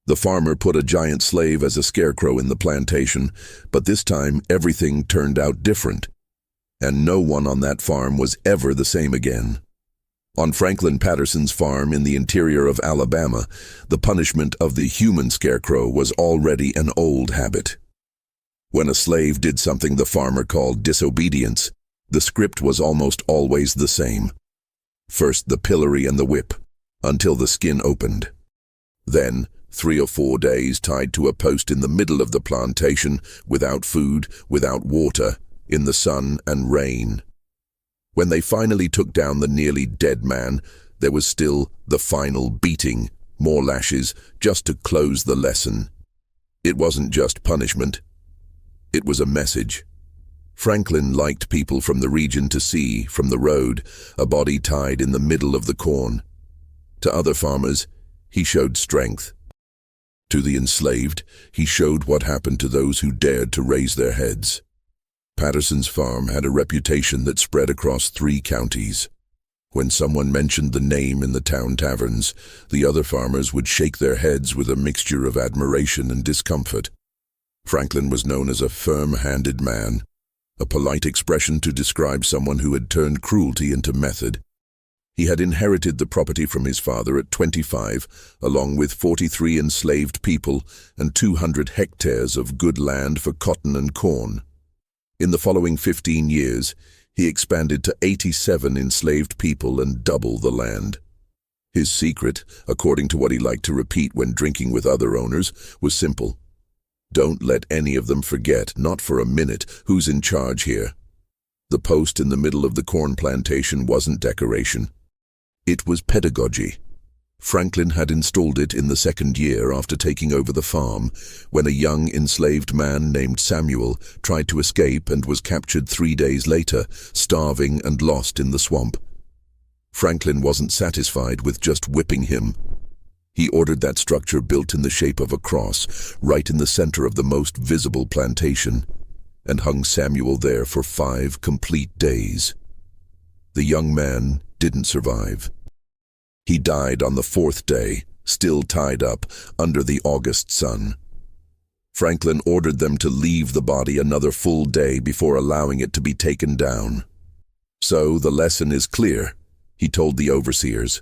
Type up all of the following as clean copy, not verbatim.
The farmer put a giant slave as a scarecrow in the plantation, but this time everything turned out different, and no one on that farm was ever the same again. On Franklin Patterson's farm in the interior of Alabama, the punishment of the human scarecrow was already an old habit. When a slave did something the farmer called disobedience, the script was almost always the same. First the pillory and the whip, until the skin opened. Then 3 or 4 days tied to a post in the middle of the plantation, without food, without water, in the sun and rain. When they finally took down the nearly dead man, there was still the final beating, more lashes, just to close the lesson. It wasn't just punishment. It was a message. Franklin liked people from the region to see, from the road, a body tied in the middle of the corn. To other farmers, he showed strength. To the enslaved, he showed what happened to those who dared to raise their heads. Patterson's farm had a reputation that spread across 3 counties. When someone mentioned the name in the town taverns, the other farmers would shake their heads with a mixture of admiration and discomfort. Franklin was known as a firm-handed man, a polite expression to describe someone who had turned cruelty into method. He had inherited the property from his father at 25, along with 43 enslaved people and 200 hectares of good land for cotton and corn. In the following 15 years, he expanded to 87 enslaved people and double the land. His secret, according to what he liked to repeat when drinking with other owners, was simple. Don't let any of them forget, not for a minute, who's in charge here. The post in the middle of the corn plantation wasn't decoration. It was pedagogy. Franklin had installed it in the 2nd year after taking over the farm, when a young enslaved man named Samuel tried to escape and was captured 3 days later, starving and lost in the swamp. Franklin wasn't satisfied with just whipping him. He ordered that structure built in the shape of a cross, right in the center of the most visible plantation, and hung Samuel there for 5 complete days. The young man didn't survive. He died on the 4th day, still tied up, under the August sun. Franklin ordered them to leave the body another full day before allowing it to be taken down. So the lesson is clear, he told the overseers.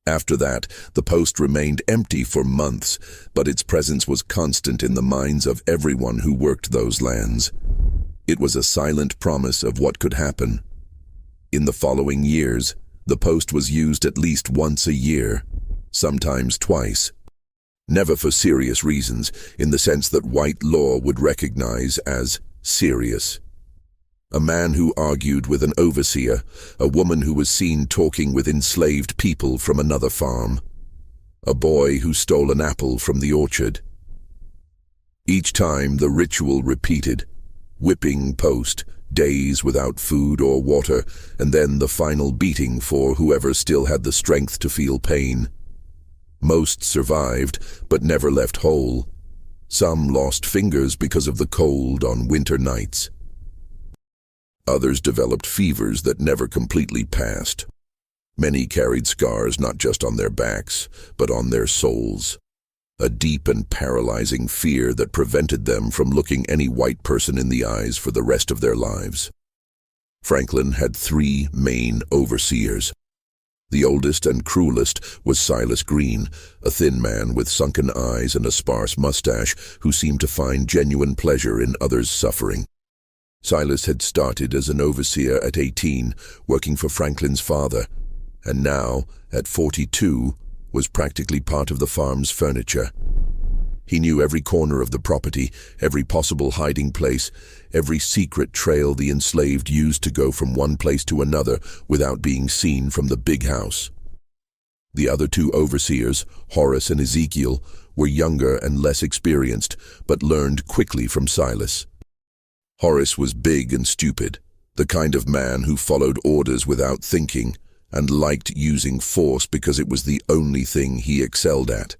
After that, the post remained empty for months, but its presence was constant in the minds of everyone who worked those lands. It was a silent promise of what could happen. In the following years, the post was used at least once a year, sometimes twice. Never for serious reasons, in the sense that white law would recognize as serious. A man who argued with an overseer, a woman who was seen talking with enslaved people from another farm, a boy who stole an apple from the orchard. Each time the ritual repeated, whipping post, days without food or water, and then the final beating for whoever still had the strength to feel pain. Most survived, but never left whole. Some lost fingers because of the cold on winter nights. Others developed fevers that never completely passed. Many carried scars not just on their backs, but on their souls. A deep and paralyzing fear that prevented them from looking any white person in the eyes for the rest of their lives. Franklin had 3 main overseers. The oldest and cruelest was Silas Green, a thin man with sunken eyes and a sparse mustache who seemed to find genuine pleasure in others' suffering. Silas had started as an overseer at 18, working for Franklin's father, and now, at 42, was practically part of the farm's furniture. He knew every corner of the property, every possible hiding place, every secret trail the enslaved used to go from one place to another without being seen from the big house. The other 2 overseers, Horace and Ezekiel, were younger and less experienced, but learned quickly from Silas. Horace was big and stupid, the kind of man who followed orders without thinking, and liked using force because it was the only thing he excelled at.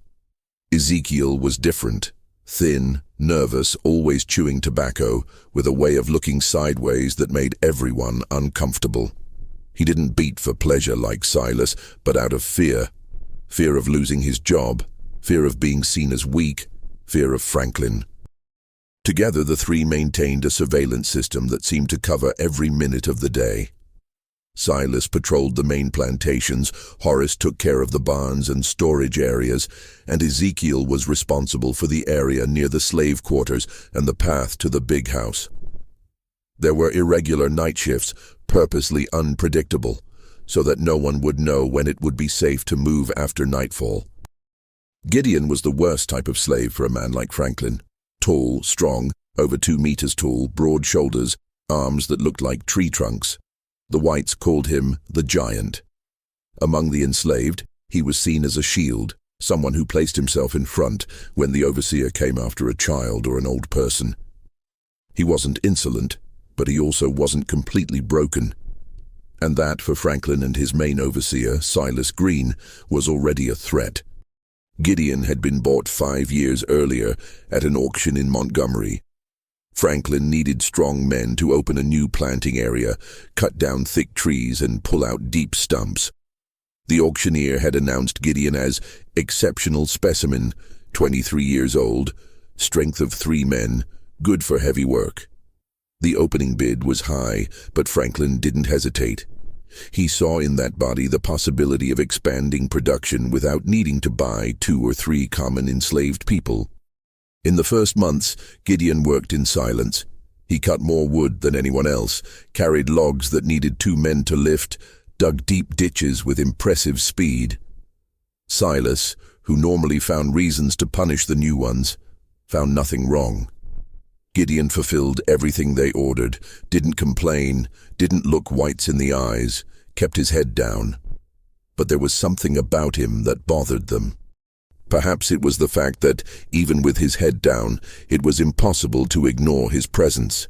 Ezekiel was different, thin, nervous, always chewing tobacco, with a way of looking sideways that made everyone uncomfortable. He didn't beat for pleasure like Silas, but out of fear. Fear of losing his job, fear of being seen as weak, fear of Franklin. Together, the three maintained a surveillance system that seemed to cover every minute of the day. Silas patrolled the main plantations, Horace took care of the barns and storage areas, and Ezekiel was responsible for the area near the slave quarters and the path to the big house. There were irregular night shifts, purposely unpredictable, so that no one would know when it would be safe to move after nightfall. Gideon was the worst type of slave for a man like Franklin. Tall, strong, over 2 meters tall, broad shoulders, arms that looked like tree trunks. The whites called him the Giant. Among the enslaved, he was seen as a shield, someone who placed himself in front when the overseer came after a child or an old person. He wasn't insolent, but he also wasn't completely broken. And that, for Franklin and his main overseer, Silas Green, was already a threat. Gideon had been bought 5 years earlier at an auction in Montgomery. Franklin needed strong men to open a new planting area, cut down thick trees and pull out deep stumps. The auctioneer had announced Gideon as exceptional specimen, 23 years old, strength of 3 men, good for heavy work. The opening bid was high, but Franklin didn't hesitate. He saw in that body the possibility of expanding production without needing to buy 2 or 3 common enslaved people. In the first months, Gideon worked in silence. He cut more wood than anyone else, carried logs that needed 2 men to lift, dug deep ditches with impressive speed. Silas, who normally found reasons to punish the new ones, found nothing wrong. Gideon fulfilled everything they ordered, didn't complain, didn't look whites in the eyes, kept his head down. But there was something about him that bothered them. Perhaps it was the fact that, even with his head down, it was impossible to ignore his presence.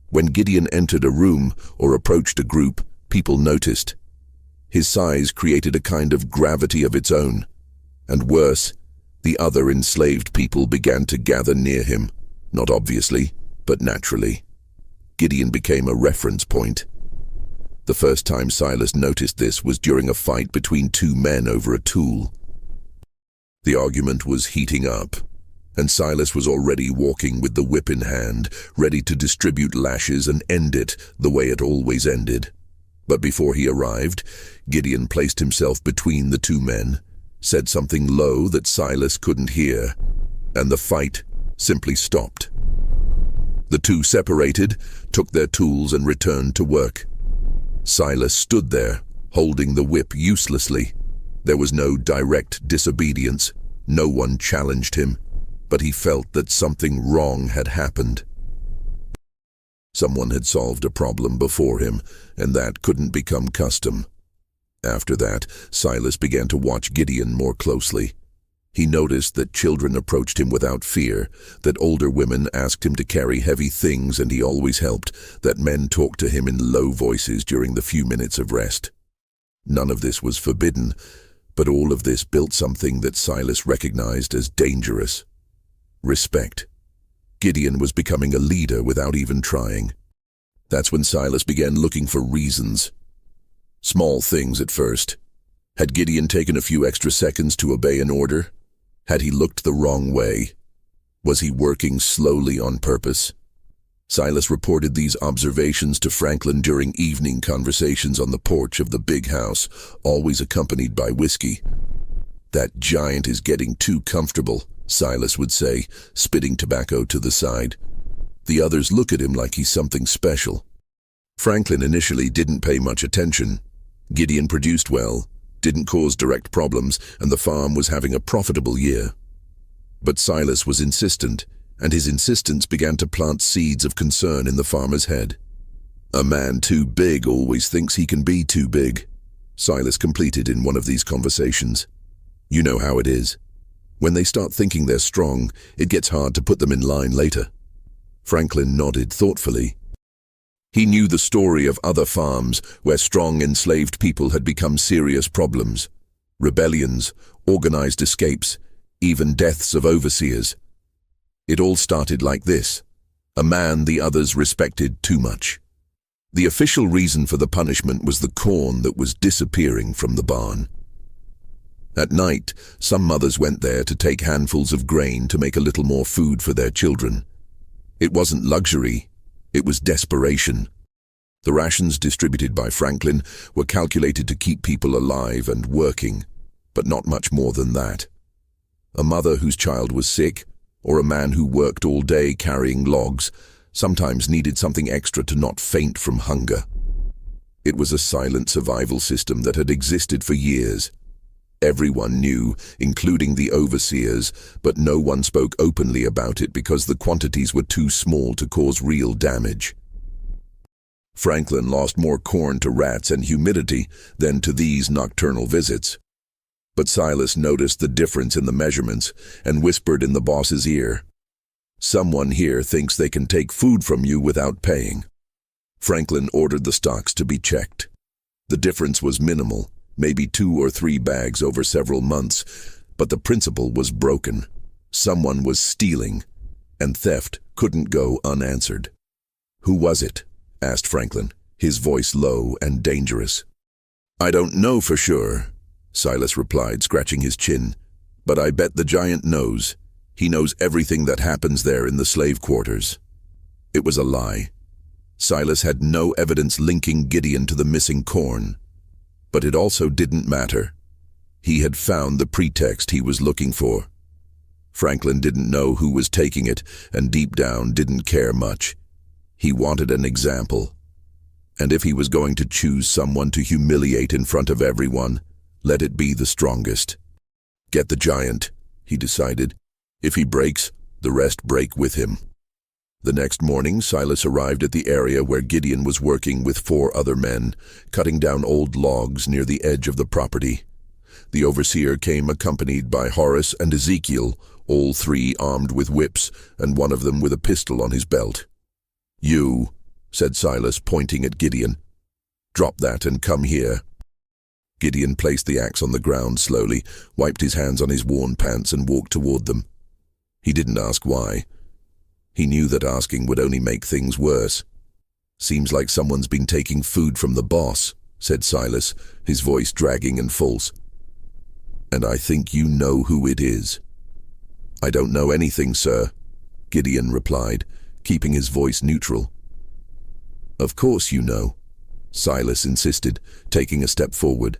When Gideon entered a room or approached a group, people noticed. His size created a kind of gravity of its own. And worse, the other enslaved people began to gather near him, not obviously, but naturally. Gideon became a reference point. The first time Silas noticed this was during a fight between 2 men over a tool. The argument was heating up, and Silas was already walking with the whip in hand, ready to distribute lashes and end it the way it always ended. But before he arrived, Gideon placed himself between the 2 men, said something low that Silas couldn't hear, and the fight simply stopped. The 2 separated, took their tools and returned to work. Silas stood there, holding the whip uselessly. There was no direct disobedience, no one challenged him, but he felt that something wrong had happened. Someone had solved a problem before him, and that couldn't become custom. After that, Silas began to watch Gideon more closely. He noticed that children approached him without fear, that older women asked him to carry heavy things and he always helped, that men talked to him in low voices during the few minutes of rest. None of this was forbidden, but all of this built something that Silas recognized as dangerous. Respect. Gideon was becoming a leader without even trying. That's when Silas began looking for reasons. Small things at first. Had Gideon taken a few extra seconds to obey an order? Had he looked the wrong way? Was he working slowly on purpose? Silas reported these observations to Franklin during evening conversations on the porch of the big house, always accompanied by whiskey. "That giant is getting too comfortable," Silas would say, spitting tobacco to the side. "The others look at him like he's something special." Franklin initially didn't pay much attention. Gideon produced well, didn't cause direct problems, and the farm was having a profitable year. But Silas was insistent, and his insistence began to plant seeds of concern in the farmer's head. "A man too big always thinks he can be too big," Silas completed in one of these conversations. "You know how it is. When they start thinking they're strong, it gets hard to put them in line later." Franklin nodded thoughtfully. He knew the story of other farms where strong enslaved people had become serious problems. Rebellions, organized escapes, even deaths of overseers. It all started like this: a man the others respected too much. The official reason for the punishment was the corn that was disappearing from the barn. At night, some mothers went there to take handfuls of grain to make a little more food for their children. It wasn't luxury, it was desperation. The rations distributed by Franklin were calculated to keep people alive and working, but not much more than that. A mother whose child was sick, or a man who worked all day carrying logs, sometimes needed something extra to not faint from hunger. It was a silent survival system that had existed for years. Everyone knew, including the overseers, but no one spoke openly about it because the quantities were too small to cause real damage. Franklin lost more corn to rats and humidity than to these nocturnal visits. But Silas noticed the difference in the measurements and whispered in the boss's ear, "Someone here thinks they can take food from you without paying." Franklin ordered the stocks to be checked. The difference was minimal, maybe 2 or 3 bags over several months, but the principle was broken. Someone was stealing, and theft couldn't go unanswered. "Who was it?" asked Franklin, his voice low and dangerous. "I don't know for sure," Silas replied, scratching his chin, "but I bet the giant knows. He knows everything that happens there in the slave quarters." It was a lie. Silas had no evidence linking Gideon to the missing corn. But it also didn't matter. He had found the pretext he was looking for. Franklin didn't know who was taking it, and deep down didn't care much. He wanted an example. And if he was going to choose someone to humiliate in front of everyone, let it be the strongest. "Get the giant," he decided. "If he breaks, the rest break with him." The next morning, Silas arrived at the area where Gideon was working with 4 other men, cutting down old logs near the edge of the property. The overseer came accompanied by Horace and Ezekiel, all 3 armed with whips, and one of them with a pistol on his belt. "You," said Silas, pointing at Gideon. "Drop that and come here." Gideon placed the axe on the ground slowly, wiped his hands on his worn pants and walked toward them. He didn't ask why. He knew that asking would only make things worse. "Seems like someone's been taking food from the boss," said Silas, his voice dragging and false. "And I think you know who it is." "I don't know anything, sir," Gideon replied, keeping his voice neutral. "Of course you know," Silas insisted, taking a step forward.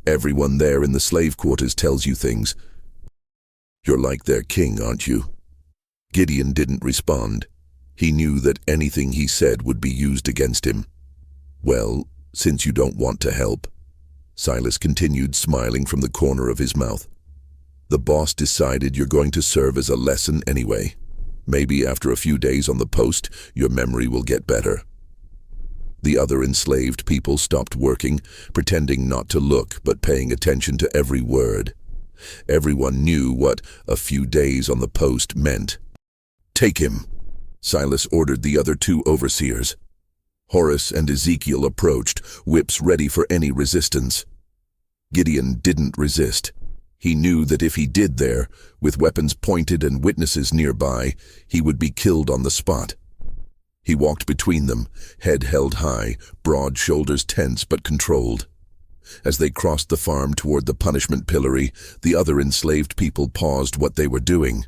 "Everyone there in the slave quarters tells you things. You're like their king, aren't you?" Gideon didn't respond. He knew that anything he said would be used against him. "Well, since you don't want to help," Silas continued, smiling from the corner of his mouth, "the boss decided you're going to serve as a lesson anyway. Maybe after a few days on the post, your memory will get better." The other enslaved people stopped working, pretending not to look but paying attention to every word. Everyone knew what a few days on the post meant. "Take him," Silas ordered the other 2 overseers. Horace and Ezekiel approached, whips ready for any resistance. Gideon didn't resist. He knew that if he did there, with weapons pointed and witnesses nearby, he would be killed on the spot. He walked between them, head held high, broad shoulders tense but controlled. As they crossed the farm toward the punishment pillory, the other enslaved people paused what they were doing.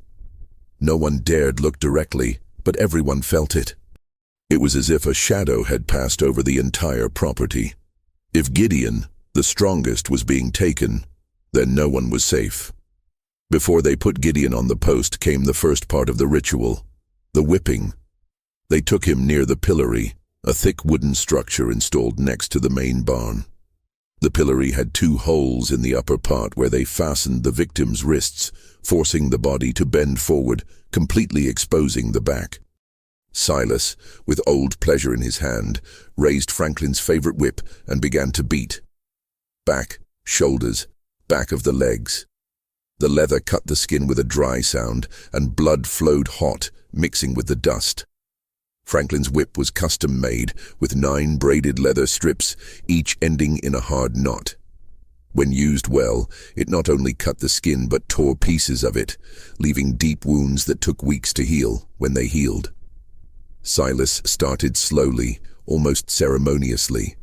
No one dared look directly, but everyone felt it. It was as if a shadow had passed over the entire property. If Gideon, the strongest, was being taken, then no one was safe. Before they put Gideon on the post came the first part of the ritual, the whipping. They took him near the pillory, a thick wooden structure installed next to the main barn. The pillory had 2 holes in the upper part where they fastened the victim's wrists, forcing the body to bend forward, completely exposing the back. Silas, with old pleasure in his hand, raised Franklin's favorite whip and began to beat. Back, shoulders, back of the legs. The leather cut the skin with a dry sound, and blood flowed hot, mixing with the dust. Franklin's whip was custom-made, with 9 braided leather strips, each ending in a hard knot. When used well, it not only cut the skin but tore pieces of it, leaving deep wounds that took weeks to heal when they healed. Silas started slowly, almost ceremoniously.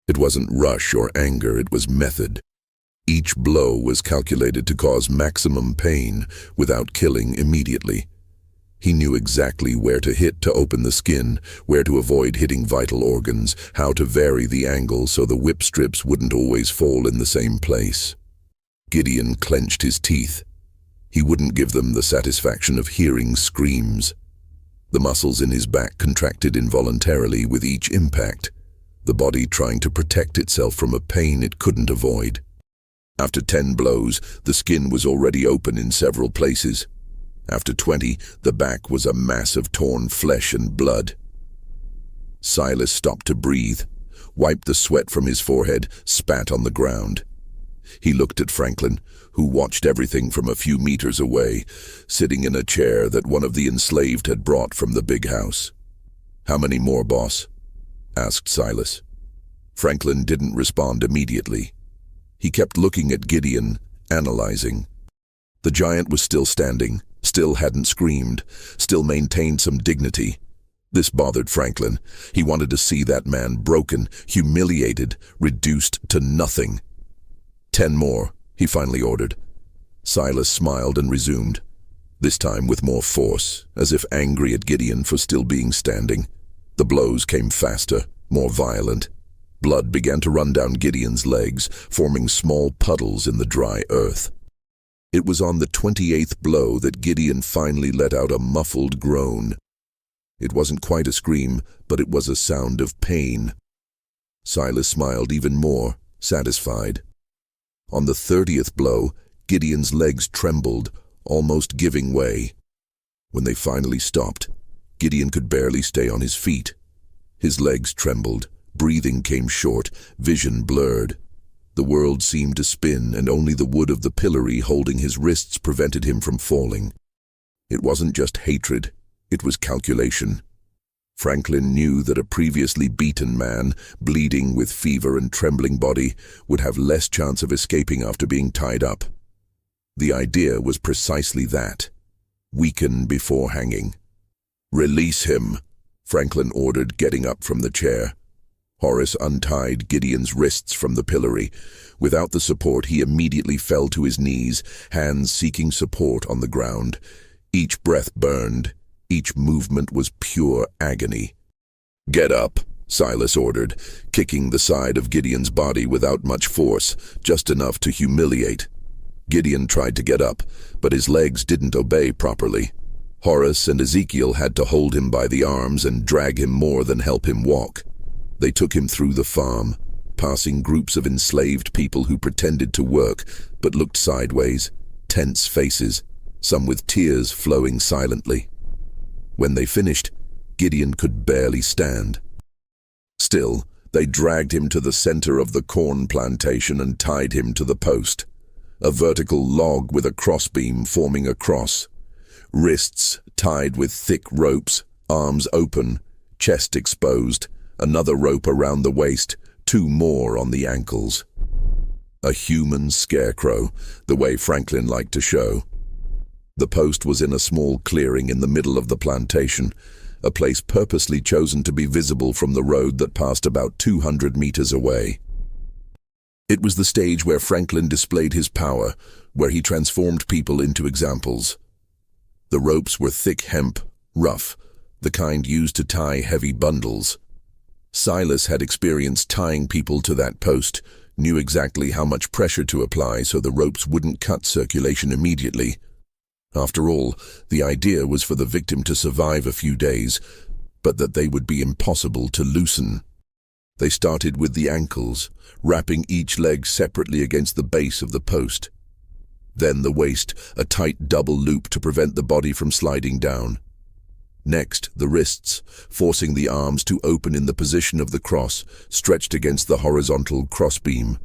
It wasn't rush or anger, it was method. Each blow was calculated to cause maximum pain without killing immediately. He knew exactly where to hit to open the skin, where to avoid hitting vital organs, how to vary the angle so the whip strips wouldn't always fall in the same place. Gideon clenched his teeth. He wouldn't give them the satisfaction of hearing screams. The muscles in his back contracted involuntarily with each impact, the body trying to protect itself from a pain it couldn't avoid. After 10 blows, the skin was already open in several places. After 20, the back was a mass of torn flesh and blood. Silas stopped to breathe, wiped the sweat from his forehead, spat on the ground. He looked at Franklin, who watched everything from a few meters away, sitting in a chair that one of the enslaved had brought from the big house. "How many more, boss?" asked Silas. Franklin didn't respond immediately. He kept looking at Gideon, analyzing. The giant was still standing, still hadn't screamed, still maintained some dignity. This bothered Franklin. He wanted to see that man broken, humiliated, reduced to nothing. 10 more, he finally ordered. Silas smiled and resumed, this time with more force, as if angry at Gideon for still being standing. The blows came faster, more violent. Blood began to run down Gideon's legs, forming small puddles in the dry earth. It was on the 28th blow that Gideon finally let out a muffled groan. It wasn't quite a scream, but it was a sound of pain. Silas smiled even more, satisfied. On the 30th blow, Gideon's legs trembled, almost giving way. When they finally stopped, Gideon could barely stay on his feet. His legs trembled, breathing came short, vision blurred. The world seemed to spin, and only the wood of the pillory holding his wrists prevented him from falling. It wasn't just hatred, it was calculation. Franklin knew that a previously beaten man, bleeding with fever and trembling body, would have less chance of escaping after being tied up. The idea was precisely that. Weaken before hanging. "Release him," Franklin ordered, getting up from the chair. Horace untied Gideon's wrists from the pillory. Without the support, he immediately fell to his knees, hands seeking support on the ground. Each breath burned. Each movement was pure agony. "Get up," Silas ordered, kicking the side of Gideon's body without much force, just enough to humiliate. Gideon tried to get up, but his legs didn't obey properly. Horace and Ezekiel had to hold him by the arms and drag him more than help him walk. They took him through the farm, passing groups of enslaved people who pretended to work but looked sideways, tense faces, some with tears flowing silently. When they finished, Gideon could barely stand. Still, they dragged him to the center of the corn plantation and tied him to the post, a vertical log with a crossbeam forming a cross. Wrists tied with thick ropes, arms open, chest exposed, another rope around the waist, 2 more on the ankles. A human scarecrow, the way Franklin liked to show. The post was in a small clearing in the middle of the plantation, a place purposely chosen to be visible from the road that passed about 200 meters away. It was the stage where Franklin displayed his power, where he transformed people into examples. The ropes were thick hemp, rough, the kind used to tie heavy bundles. Silas had experience tying people to that post, knew exactly how much pressure to apply so the ropes wouldn't cut circulation immediately. After all, the idea was for the victim to survive a few days, but that they would be impossible to loosen. They started with the ankles, wrapping each leg separately against the base of the post. Then the waist, a tight double loop to prevent the body from sliding down. Next, the wrists, forcing the arms to open in the position of the cross, stretched against the horizontal crossbeam.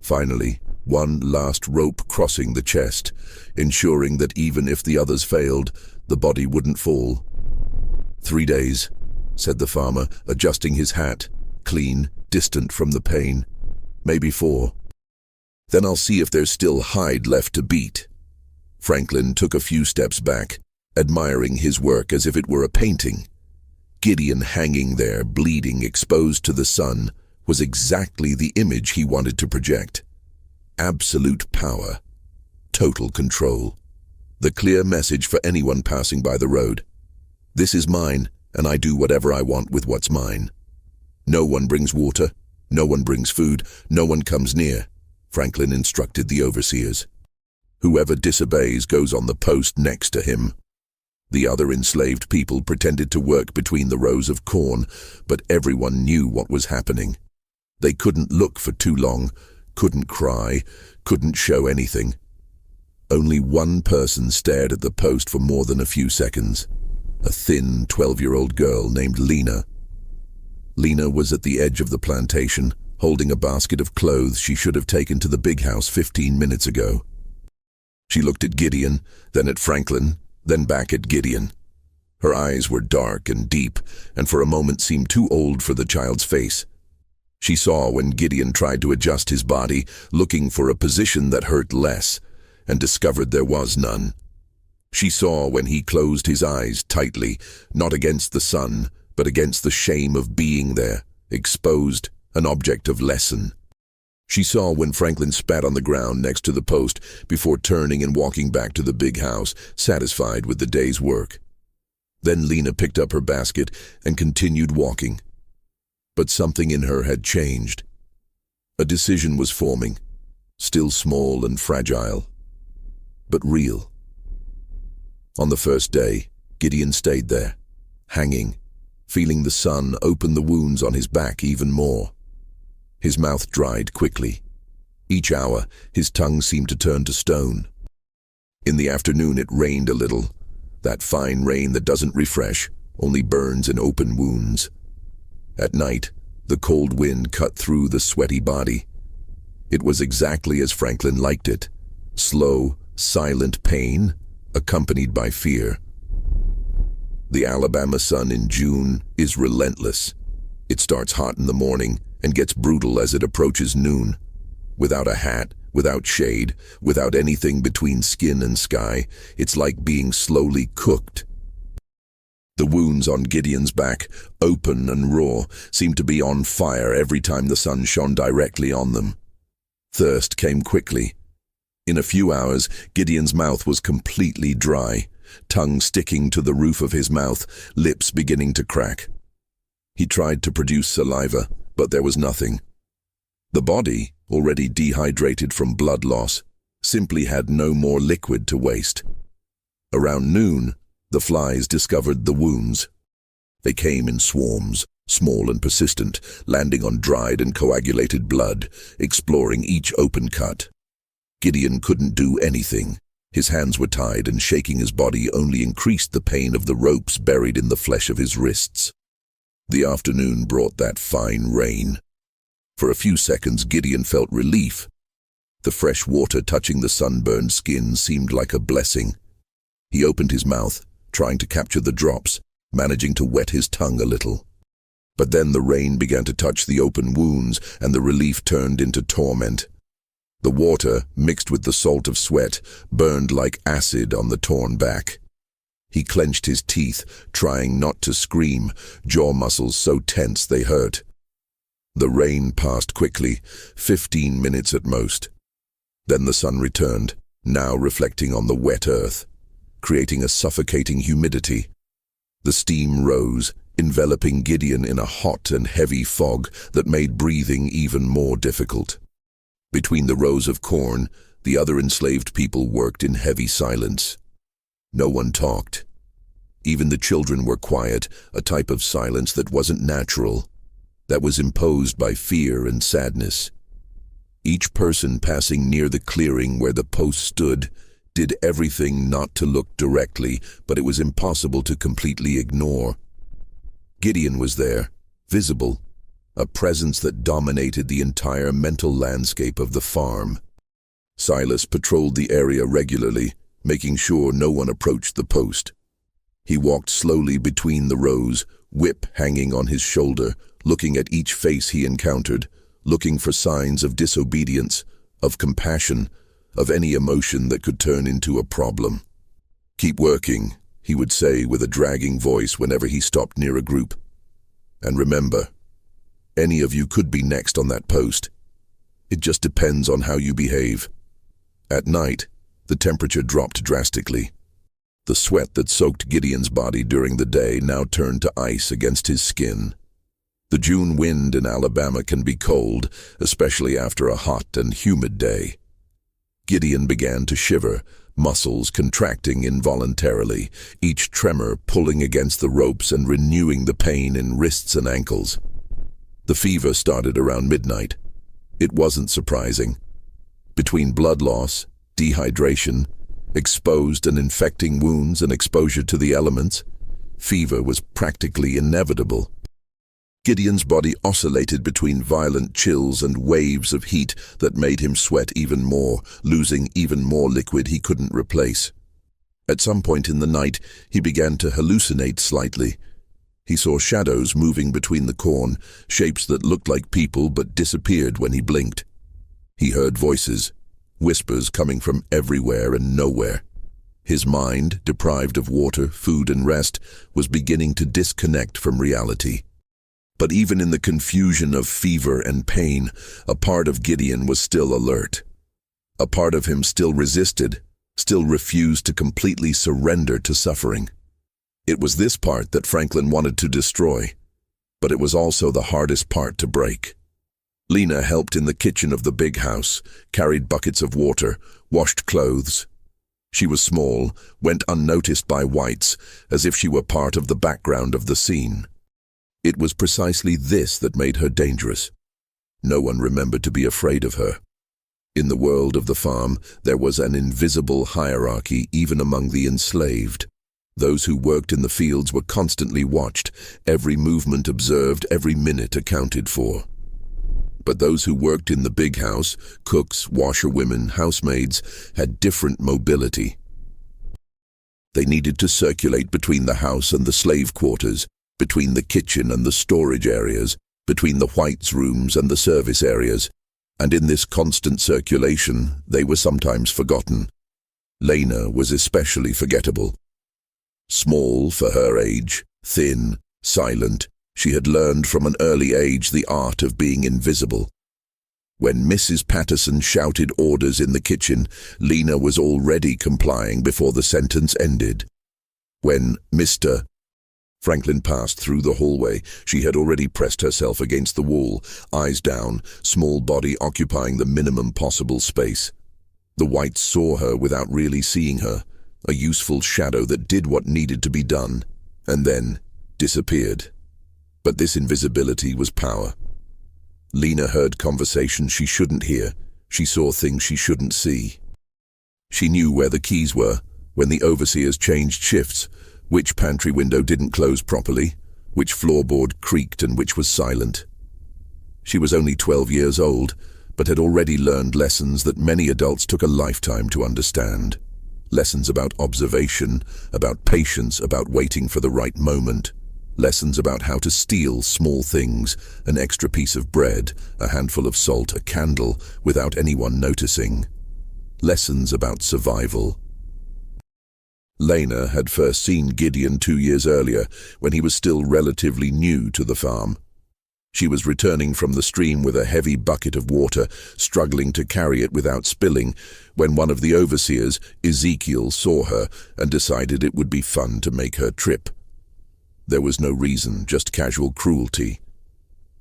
Finally, one last rope crossing the chest, ensuring that even if the others failed, the body wouldn't fall. 3 days, said the farmer, adjusting his hat, clean, distant from the pain. Maybe 4. Then I'll see if there's still hide left to beat. Franklin took a few steps back, admiring his work as if it were a painting. Gideon hanging there, bleeding, exposed to the sun, was exactly the image he wanted to project. Absolute power. Total control. The clear message for anyone passing by the road. This is mine, and I do whatever I want with what's mine. No one brings water, no one brings food, no one comes near, Franklin instructed the overseers. Whoever disobeys goes on the post next to him. The other enslaved people pretended to work between the rows of corn, but everyone knew what was happening. They couldn't look for too long, couldn't cry, couldn't show anything. Only one person stared at the post for more than a few seconds. A thin 12-year-old girl named Lena. Lena was at the edge of the plantation, holding a basket of clothes she should have taken to the big house 15 minutes ago. She looked at Gideon, then at Franklin, then back at Gideon. Her eyes were dark and deep, and for a moment seemed too old for the child's face. She saw when Gideon tried to adjust his body, looking for a position that hurt less, and discovered there was none. She saw when he closed his eyes tightly, not against the sun, but against the shame of being there, exposed, an object of lesson. She saw when Franklin spat on the ground next to the post before turning and walking back to the big house, satisfied with the day's work. Then Lena picked up her basket and continued walking. But something in her had changed. A decision was forming, still small and fragile, but real. On the first day, Gideon stayed there, hanging, feeling the sun open the wounds on his back even more. His mouth dried quickly. Each hour, his tongue seemed to turn to stone. In the afternoon it rained a little, that fine rain that doesn't refresh, only burns in open wounds. At night, the cold wind cut through the sweaty body. It was exactly as Franklin liked it, slow, silent pain, accompanied by fear. The Alabama sun in June is relentless. It starts hot in the morning and gets brutal as it approaches noon. Without a hat, without shade, without anything between skin and sky, it's like being slowly cooked. The wounds on Gideon's back, open and raw, seemed to be on fire every time the sun shone directly on them. Thirst came quickly. In a few hours, Gideon's mouth was completely dry, tongue sticking to the roof of his mouth, lips beginning to crack. He tried to produce saliva, but there was nothing. The body, already dehydrated from blood loss, simply had no more liquid to waste. Around noon, the flies discovered the wounds. They came in swarms, small and persistent, landing on dried and coagulated blood, exploring each open cut. Gideon couldn't do anything. His hands were tied, and shaking his body only increased the pain of the ropes buried in the flesh of his wrists. The afternoon brought that fine rain. For a few seconds, Gideon felt relief. The fresh water touching the sunburned skin seemed like a blessing. He opened his mouth, trying to capture the drops, managing to wet his tongue a little. But then the rain began to touch the open wounds, and the relief turned into torment. The water, mixed with the salt of sweat, burned like acid on the torn back. He clenched his teeth, trying not to scream, jaw muscles so tense they hurt. The rain passed quickly, 15 minutes at most. Then the sun returned, now reflecting on the wet earth, creating a suffocating humidity. The steam rose, enveloping Gideon in a hot and heavy fog that made breathing even more difficult. Between the rows of corn, the other enslaved people worked in heavy silence. No one talked. Even the children were quiet, a type of silence that wasn't natural, that was imposed by fear and sadness. Each person passing near the clearing where the post stood did everything not to look directly, but it was impossible to completely ignore. Gideon was there, visible, a presence that dominated the entire mental landscape of the farm. Silas patrolled the area regularly, making sure no one approached the post. He walked slowly between the rows, whip hanging on his shoulder, looking at each face he encountered, looking for signs of disobedience, of compassion, of any emotion that could turn into a problem. "Keep working," he would say with a dragging voice whenever he stopped near a group. "And remember, any of you could be next on that post. It just depends on how you behave. At night, the temperature dropped drastically. The sweat that soaked Gideon's body during the day now turned to ice against his skin. The June wind in Alabama can be cold, especially after a hot and humid day. Gideon began to shiver, muscles contracting involuntarily, each tremor pulling against the ropes and renewing the pain in wrists and ankles. The fever started around midnight. It wasn't surprising. Between blood loss, dehydration, exposed and infecting wounds and exposure to the elements, fever was practically inevitable. Gideon's body oscillated between violent chills and waves of heat that made him sweat even more, losing even more liquid he couldn't replace. At some point in the night, he began to hallucinate slightly. He saw shadows moving between the corn, shapes that looked like people but disappeared when he blinked. He heard voices, whispers coming from everywhere and nowhere. His mind, deprived of water, food, and rest, was beginning to disconnect from reality. But even in the confusion of fever and pain, a part of Gideon was still alert. A part of him still resisted, still refused to completely surrender to suffering. It was this part that Franklin wanted to destroy, but it was also the hardest part to break. Lena helped in the kitchen of the big house, carried buckets of water, washed clothes. She was small, went unnoticed by whites, as if she were part of the background of the scene. It was precisely this that made her dangerous. No one remembered to be afraid of her. In the world of the farm, there was an invisible hierarchy even among the enslaved. Those who worked in the fields were constantly watched, every movement observed, every minute accounted for. But those who worked in the big house, cooks, washerwomen, housemaids, had different mobility. They needed to circulate between the house and the slave quarters, between the kitchen and the storage areas, between the whites' rooms and the service areas, and in this constant circulation, they were sometimes forgotten. Lena was especially forgettable. Small for her age, thin, silent, she had learned from an early age the art of being invisible. When Mrs. Patterson shouted orders in the kitchen, Lena was already complying before the sentence ended. When Mr. Franklin passed through the hallway, she had already pressed herself against the wall, eyes down, small body occupying the minimum possible space. The whites saw her without really seeing her, a useful shadow that did what needed to be done, and then disappeared. But this invisibility was power. Lena heard conversations she shouldn't hear. She saw things she shouldn't see. She knew where the keys were, when the overseers changed shifts, which pantry window didn't close properly, which floorboard creaked and which was silent. She was only 12 years old, but had already learned lessons that many adults took a lifetime to understand. Lessons about observation, about patience, about waiting for the right moment. Lessons about how to steal small things, an extra piece of bread, a handful of salt, a candle, without anyone noticing. Lessons about survival. Lena had first seen Gideon 2 years earlier, when he was still relatively new to the farm. She was returning from the stream with a heavy bucket of water, struggling to carry it without spilling, when one of the overseers, Ezekiel, saw her and decided it would be fun to make her trip. There was no reason, just casual cruelty.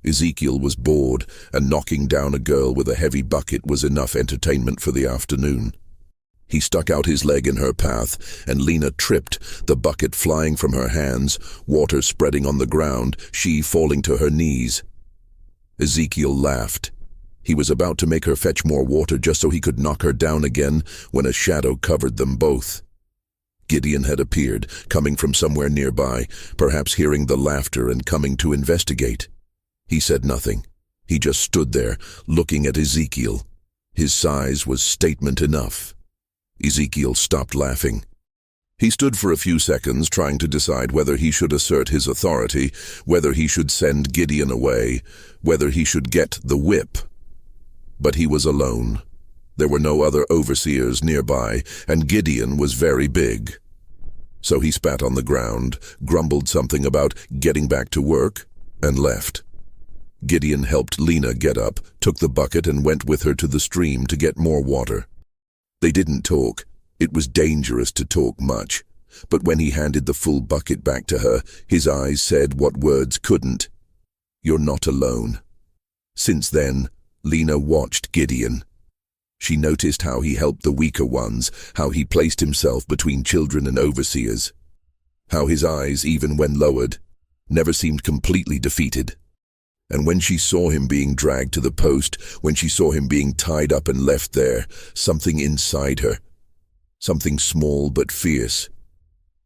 Ezekiel was bored, and knocking down a girl with a heavy bucket was enough entertainment for the afternoon. He stuck out his leg in her path, and Lena tripped, the bucket flying from her hands, water spreading on the ground, she falling to her knees. Ezekiel laughed. He was about to make her fetch more water just so he could knock her down again when a shadow covered them both. Gideon had appeared, coming from somewhere nearby, perhaps hearing the laughter and coming to investigate. He said nothing. He just stood there, looking at Ezekiel. His size was statement enough. Ezekiel stopped laughing. He stood for a few seconds trying to decide whether he should assert his authority, whether he should send Gideon away, whether he should get the whip. But he was alone. There were no other overseers nearby, and Gideon was very big. So he spat on the ground, grumbled something about getting back to work, and left. Gideon helped Lena get up, took the bucket and went with her to the stream to get more water. They didn't talk. It was dangerous to talk much. But when he handed the full bucket back to her, his eyes said what words couldn't. "You're not alone." Since then, Lena watched Gideon. She noticed how he helped the weaker ones, how he placed himself between children and overseers, how his eyes, even when lowered, never seemed completely defeated. And when she saw him being dragged to the post, when she saw him being tied up and left there, something inside her, something small but fierce,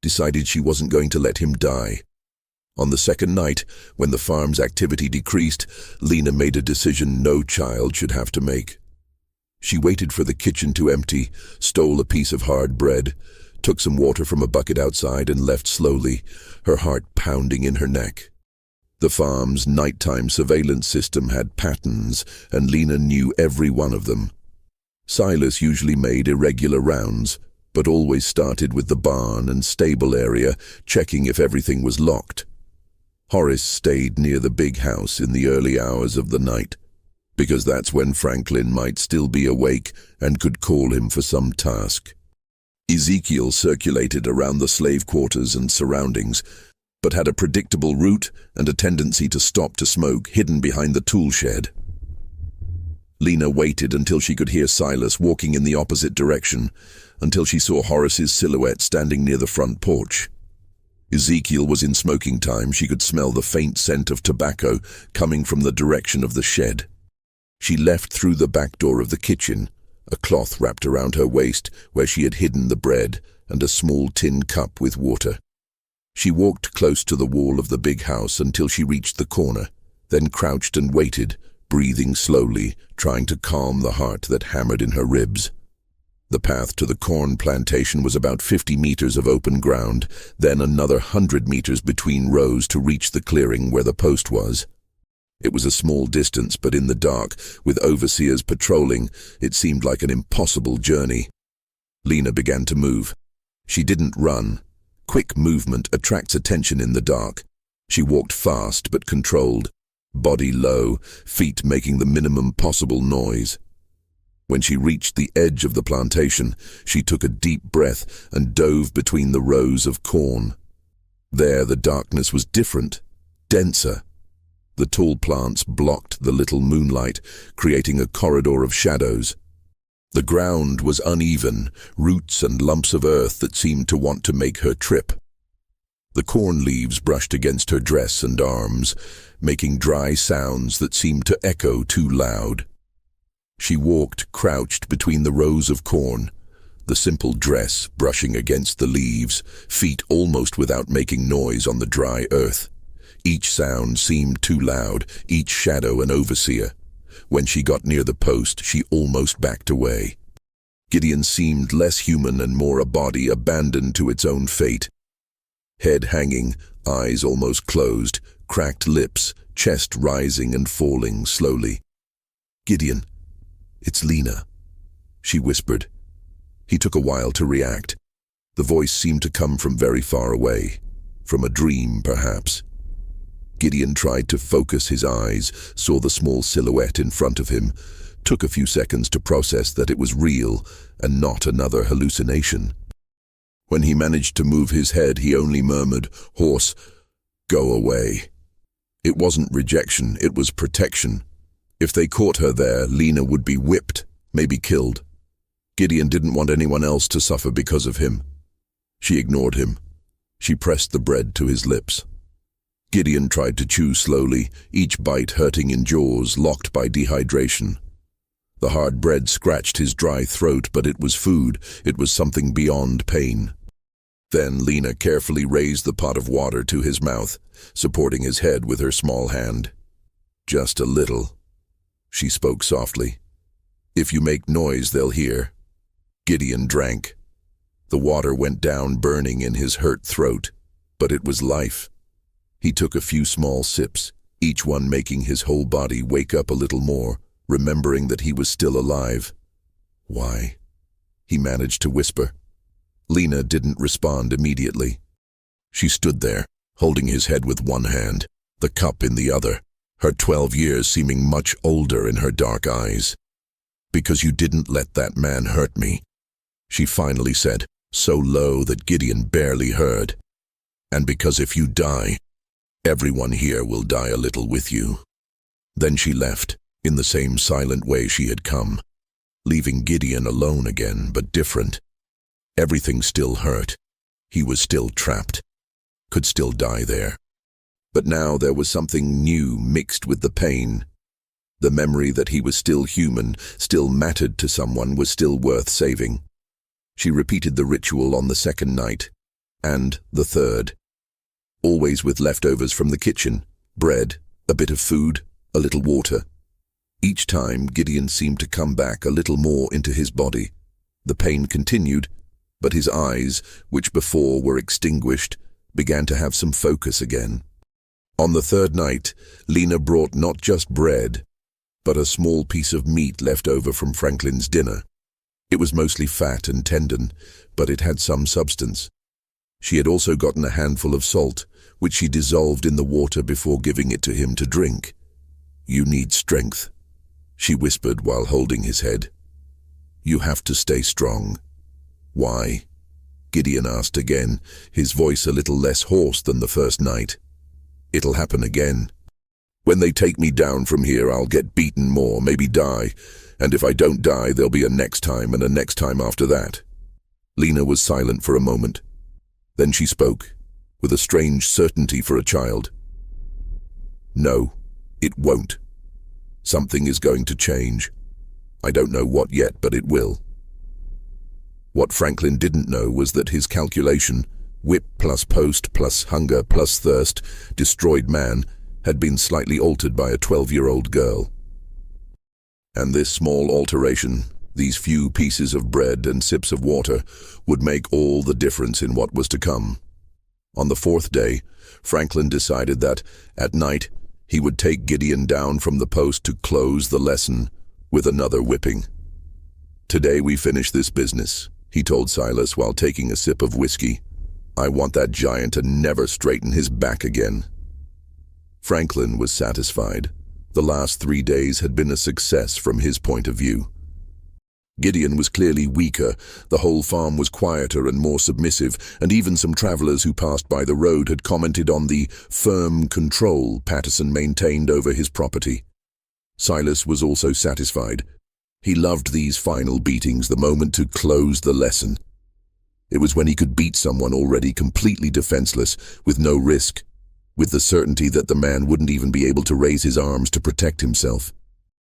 decided she wasn't going to let him die. On the second night, when the farm's activity decreased, Lena made a decision no child should have to make. She waited for the kitchen to empty, stole a piece of hard bread, took some water from a bucket outside and left slowly, her heart pounding in her neck. The farm's nighttime surveillance system had patterns, and Lena knew every one of them. Silas usually made irregular rounds, but always started with the barn and stable area, checking if everything was locked. Horace stayed near the big house in the early hours of the night, because that's when Franklin might still be awake and could call him for some task. Ezekiel circulated around the slave quarters and surroundings, but had a predictable route and a tendency to stop to smoke, hidden behind the tool shed. Lena waited until she could hear Silas walking in the opposite direction, until she saw Horace's silhouette standing near the front porch. Ezekiel was in smoking time. She could smell the faint scent of tobacco coming from the direction of the shed. She left through the back door of the kitchen, a cloth wrapped around her waist where she had hidden the bread and a small tin cup with water. She walked close to the wall of the big house until she reached the corner, then crouched and waited, breathing slowly, trying to calm the heart that hammered in her ribs. The path to the corn plantation was about 50 meters of open ground, then another 100 meters between rows to reach the clearing where the post was. It was a small distance, but in the dark, with overseers patrolling, it seemed like an impossible journey. Lena began to move. She didn't run. Quick movement attracts attention in the dark. She walked fast but controlled, body low, feet making the minimum possible noise. When she reached the edge of the plantation, she took a deep breath and dove between the rows of corn. There the darkness was different, denser. The tall plants blocked the little moonlight, creating a corridor of shadows. The ground was uneven, roots and lumps of earth that seemed to want to make her trip. The corn leaves brushed against her dress and arms, making dry sounds that seemed to echo too loud. She walked crouched between the rows of corn, the simple dress brushing against the leaves, feet almost without making noise on the dry earth. Each sound seemed too loud, each shadow an overseer. When she got near the post, she almost backed away. Gideon seemed less human and more a body abandoned to its own fate. Head hanging, eyes almost closed, cracked lips, chest rising and falling slowly. "Gideon, it's Lena," she whispered. He took a while to react. The voice seemed to come from very far away, from a dream perhaps. Gideon tried to focus his eyes, saw the small silhouette in front of him, took a few seconds to process that it was real and not another hallucination. When he managed to move his head, he only murmured, hoarse, "Go away." It wasn't rejection, it was protection. If they caught her there, Lena would be whipped, maybe killed. Gideon didn't want anyone else to suffer because of him. She ignored him. She pressed the bread to his lips. Gideon tried to chew slowly, each bite hurting in jaws, locked by dehydration. The hard bread scratched his dry throat, but it was food. It was something beyond pain. Then Lena carefully raised the pot of water to his mouth, supporting his head with her small hand. "Just a little," she spoke softly. "If you make noise, they'll hear." Gideon drank. The water went down burning in his hurt throat, but it was life. He took a few small sips, each one making his whole body wake up a little more, remembering that he was still alive. "Why?" he managed to whisper. Lena didn't respond immediately. She stood there, holding his head with one hand, the cup in the other, her 12 years seeming much older in her dark eyes. "Because you didn't let that man hurt me," she finally said, so low that Gideon barely heard. "And because if you die, everyone here will die a little with you." Then she left, in the same silent way she had come, leaving Gideon alone again, but different. Everything still hurt. He was still trapped, could still die there. But now there was something new mixed with the pain. The memory that he was still human, still mattered to someone, was still worth saving. She repeated the ritual on the second night, and the third. Always with leftovers from the kitchen, bread, a bit of food, a little water. Each time, Gideon seemed to come back a little more into his body. The pain continued, but his eyes, which before were extinguished, began to have some focus again. On the third night, Lena brought not just bread, but a small piece of meat left over from Franklin's dinner. It was mostly fat and tendon, but it had some substance. She had also gotten a handful of salt, which she dissolved in the water before giving it to him to drink. "You need strength," she whispered while holding his head. "You have to stay strong." "Why?" Gideon asked again, his voice a little less hoarse than the first night. "It'll happen again. When they take me down from here, I'll get beaten more, maybe die, and if I don't die, there'll be a next time and a next time after that." Lena was silent for a moment. Then she spoke, with a strange certainty for a child. "No, it won't. Something is going to change. I don't know what yet, but it will." What Franklin didn't know was that his calculation, whip plus post plus hunger plus thirst, destroyed man, had been slightly altered by a 12-year-old girl. And this small alteration, these few pieces of bread and sips of water, would make all the difference in what was to come. On the fourth day, Franklin decided that, at night, he would take Gideon down from the post to close the lesson with another whipping. "Today we finish this business," he told Silas while taking a sip of whiskey. "I want that giant to never straighten his back again." Franklin was satisfied. The last 3 days had been a success from his point of view. Gideon was clearly weaker, the whole farm was quieter and more submissive, and even some travelers who passed by the road had commented on the firm control Patterson maintained over his property. Silas was also satisfied. He loved these final beatings, the moment to close the lesson. It was when he could beat someone already completely defenseless, with no risk, with the certainty that the man wouldn't even be able to raise his arms to protect himself.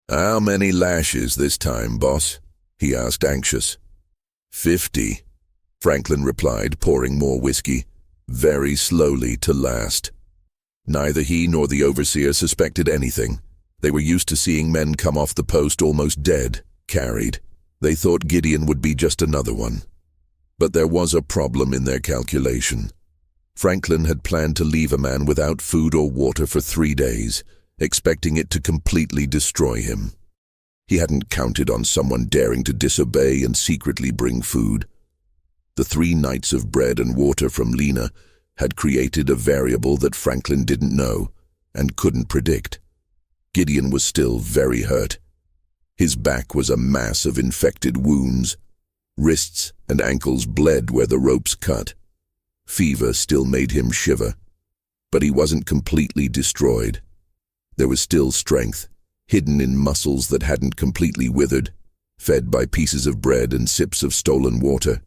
"How many lashes this time, boss?" he asked, anxious. 50, Franklin replied, pouring more whiskey, very slowly to last. Neither he nor the overseer suspected anything. They were used to seeing men come off the post almost dead, carried. They thought Gideon would be just another one. But there was a problem in their calculation. Franklin had planned to leave a man without food or water for 3 days, expecting it to completely destroy him. He hadn't counted on someone daring to disobey and secretly bring food. The 3 nights of bread and water from Lena had created a variable that Franklin didn't know and couldn't predict. Gideon was still very hurt. His back was a mass of infected wounds. Wrists and ankles bled where the ropes cut. Fever still made him shiver. But he wasn't completely destroyed. There was still strength, hidden in muscles that hadn't completely withered, fed by pieces of bread and sips of stolen water.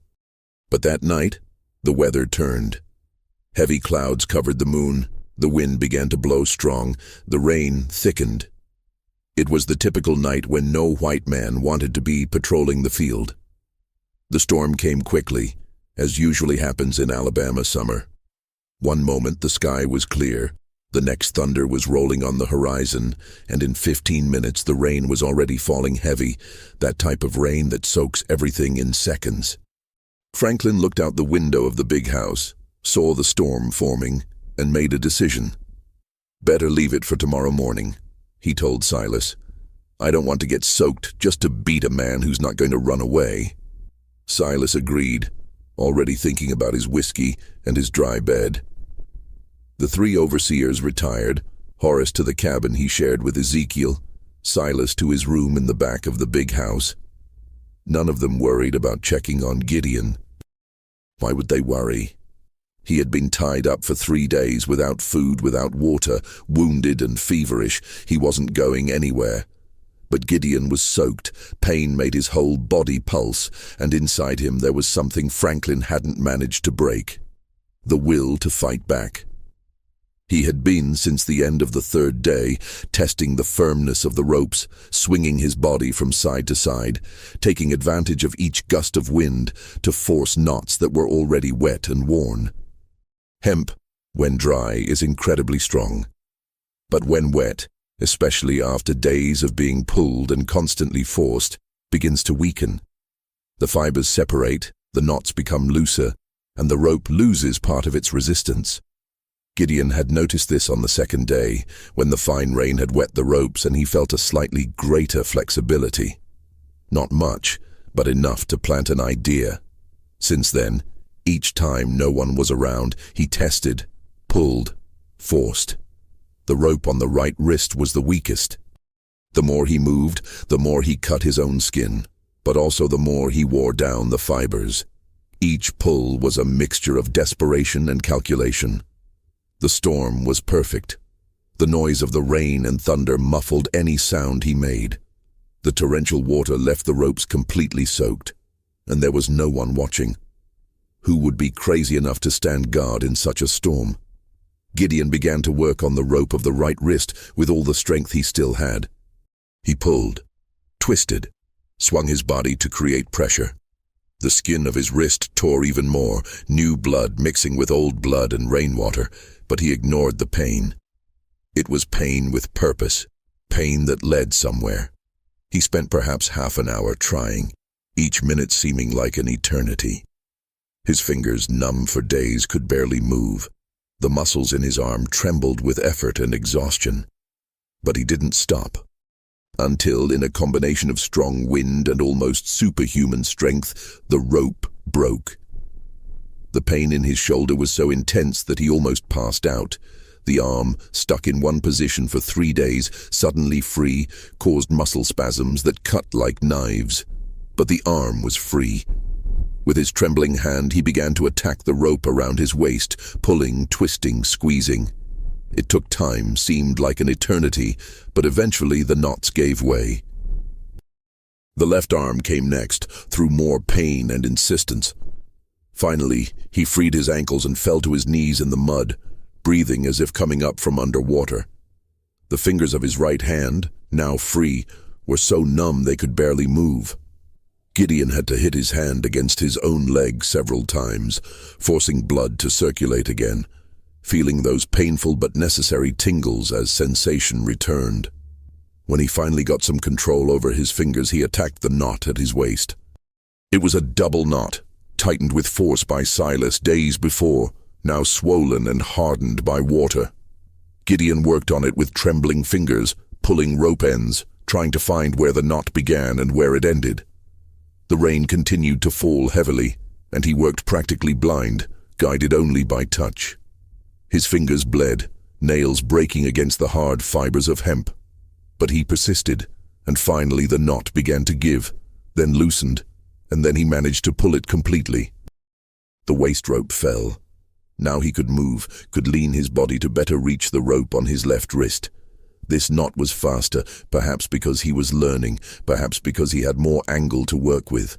But that night, the weather turned. Heavy clouds covered the moon, the wind began to blow strong, the rain thickened. It was the typical night when no white man wanted to be patrolling the field. The storm came quickly, as usually happens in Alabama summer. One moment the sky was clear, the next thunder was rolling on the horizon, and in 15 minutes the rain was already falling heavy, that type of rain that soaks everything in seconds. Franklin looked out the window of the big house, saw the storm forming, and made a decision. "Better leave it for tomorrow morning," he told Silas. "I don't want to get soaked just to beat a man who's not going to run away." Silas agreed, already thinking about his whiskey and his dry bed. The 3 overseers retired, Horace to the cabin he shared with Ezekiel, Silas to his room in the back of the big house. None of them worried about checking on Gideon. Why would they worry? He had been tied up for 3 days without food, without water, wounded and feverish. He wasn't going anywhere. But Gideon was soaked, pain made his whole body pulse, and inside him there was something Franklin hadn't managed to break. The will to fight back. He had been, since the end of the 3rd day, testing the firmness of the ropes, swinging his body from side to side, taking advantage of each gust of wind to force knots that were already wet and worn. Hemp, when dry, is incredibly strong. But when wet, especially after days of being pulled and constantly forced, begins to weaken. The fibers separate, the knots become looser, and the rope loses part of its resistance. Gideon had noticed this on the 2nd day, when the fine rain had wet the ropes and he felt a slightly greater flexibility. Not much, but enough to plant an idea. Since then, each time no one was around, he tested, pulled, forced. The rope on the right wrist was the weakest. The more he moved, the more he cut his own skin, but also the more he wore down the fibers. Each pull was a mixture of desperation and calculation. The storm was perfect. The noise of the rain and thunder muffled any sound he made. The torrential water left the ropes completely soaked, and there was no one watching. Who would be crazy enough to stand guard in such a storm? Gideon began to work on the rope of the right wrist with all the strength he still had. He pulled, twisted, swung his body to create pressure. The skin of his wrist tore even more, new blood mixing with old blood and rainwater, but he ignored the pain. It was pain with purpose, pain that led somewhere. He spent perhaps half an hour trying, each minute seeming like an eternity. His fingers, numb for days, could barely move. The muscles in his arm trembled with effort and exhaustion. But he didn't stop. Until, in a combination of strong wind and almost superhuman strength, the rope broke. The pain in his shoulder was so intense that he almost passed out. The arm, stuck in one position for 3 days, suddenly free, caused muscle spasms that cut like knives. But the arm was free. With his trembling hand, he began to attack the rope around his waist, pulling, twisting, squeezing. It took time, seemed like an eternity, but eventually the knots gave way. The left arm came next, through more pain and insistence. Finally, he freed his ankles and fell to his knees in the mud, breathing as if coming up from underwater. The fingers of his right hand, now free, were so numb they could barely move. Gideon had to hit his hand against his own leg several times, forcing blood to circulate again, feeling those painful but necessary tingles as sensation returned. When he finally got some control over his fingers, he attacked the knot at his waist. It was a double knot, tightened with force by Silas days before, now swollen and hardened by water. Gideon worked on it with trembling fingers, pulling rope ends, trying to find where the knot began and where it ended. The rain continued to fall heavily, and he worked practically blind, guided only by touch. His fingers bled, nails breaking against the hard fibers of hemp. But he persisted, and finally the knot began to give, then loosened, and then he managed to pull it completely. The waist rope fell. Now he could move, could lean his body to better reach the rope on his left wrist. This knot was faster, perhaps because he was learning, perhaps because he had more angle to work with.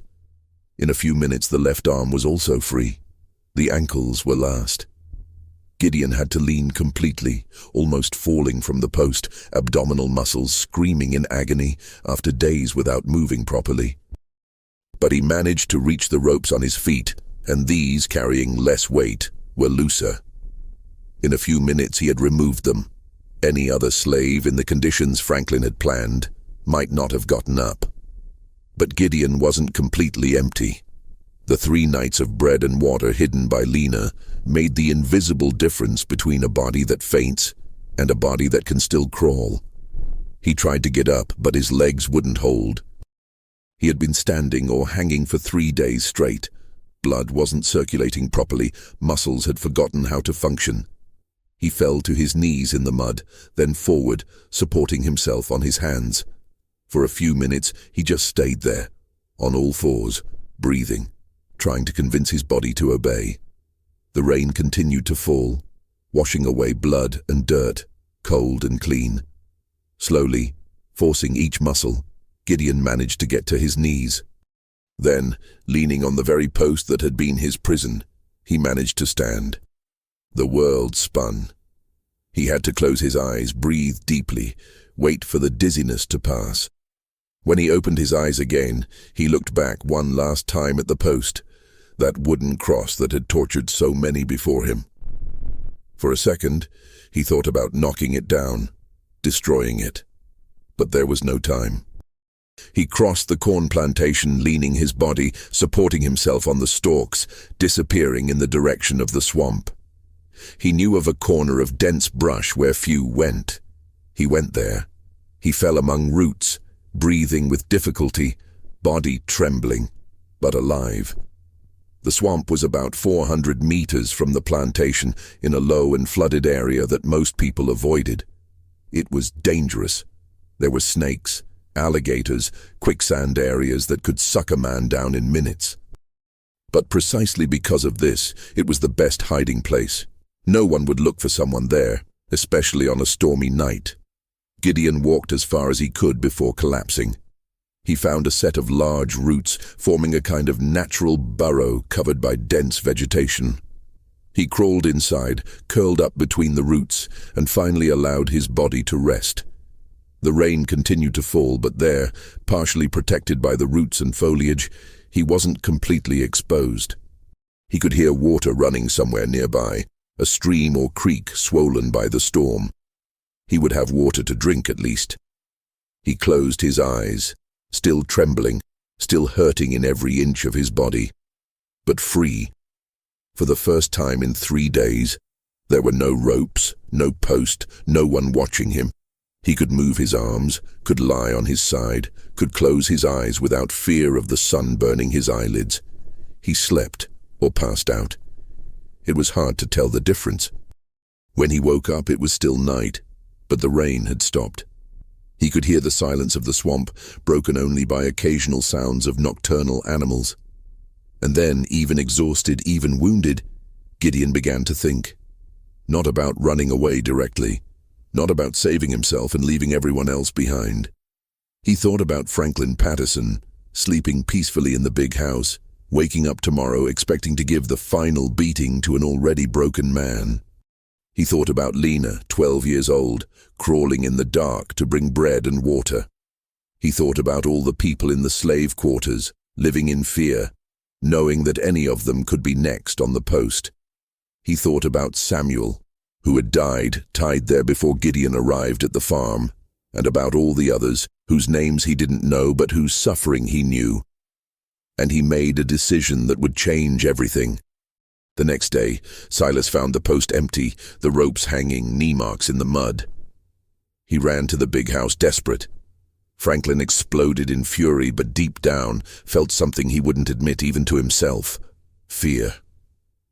In a few minutes the left arm was also free. The ankles were last. Gideon had to lean completely, almost falling from the post, abdominal muscles screaming in agony after days without moving properly. But he managed to reach the ropes on his feet, and these, carrying less weight, were looser. In a few minutes he had removed them. Any other slave, in the conditions Franklin had planned, might not have gotten up. But Gideon wasn't completely empty. The 3 nights of bread and water hidden by Lena made the invisible difference between a body that faints and a body that can still crawl. He tried to get up, but his legs wouldn't hold. He had been standing or hanging for 3 days straight. Blood wasn't circulating properly, muscles had forgotten how to function. He fell to his knees in the mud, then forward, supporting himself on his hands. For a few minutes, he just stayed there, on all fours, breathing, trying to convince his body to obey. The rain continued to fall, washing away blood and dirt, cold and clean. Slowly, forcing each muscle, Gideon managed to get to his knees. Then, leaning on the very post that had been his prison, he managed to stand. The world spun. He had to close his eyes, breathe deeply, wait for the dizziness to pass. When he opened his eyes again, he looked back one last time at the post, that wooden cross that had tortured so many before him. For a second, he thought about knocking it down, destroying it. But there was no time. He crossed the corn plantation, leaning his body, supporting himself on the stalks, disappearing in the direction of the swamp. He knew of a corner of dense brush where few went. He went there. He fell among roots, breathing with difficulty, body trembling, but alive. The swamp was about 400 meters from the plantation in a low and flooded area that most people avoided. It was dangerous. There were snakes, alligators, quicksand areas that could suck a man down in minutes. But precisely because of this, it was the best hiding place. No one would look for someone there, especially on a stormy night. Gideon walked as far as he could before collapsing. He found a set of large roots forming a kind of natural burrow covered by dense vegetation. He crawled inside, curled up between the roots, and finally allowed his body to rest. The rain continued to fall, but there, partially protected by the roots and foliage, he wasn't completely exposed. He could hear water running somewhere nearby, a stream or creek swollen by the storm. He would have water to drink at least. He closed his eyes, still trembling, still hurting in every inch of his body, but free. For the first time in 3 days, there were no ropes, no post, no one watching him. He could move his arms, could lie on his side, could close his eyes without fear of the sun burning his eyelids. He slept or passed out. It was hard to tell the difference. When he woke up, it was still night, but the rain had stopped. He could hear the silence of the swamp, broken only by occasional sounds of nocturnal animals. And then, even exhausted, even wounded, Gideon began to think. Not about running away directly, not about saving himself and leaving everyone else behind. He thought about Franklin Patterson, sleeping peacefully in the big house, waking up tomorrow expecting to give the final beating to an already broken man. He thought about Lena, 12 years old, crawling in the dark to bring bread and water. He thought about all the people in the slave quarters, living in fear, knowing that any of them could be next on the post. He thought about Samuel, who had died, tied there before Gideon arrived at the farm, and about all the others, whose names he didn't know but whose suffering he knew. And he made a decision that would change everything. The next day, Silas found the post empty, the ropes hanging, knee marks in the mud. He ran to the big house desperate. Franklin exploded in fury, but deep down felt something he wouldn't admit even to himself. Fear.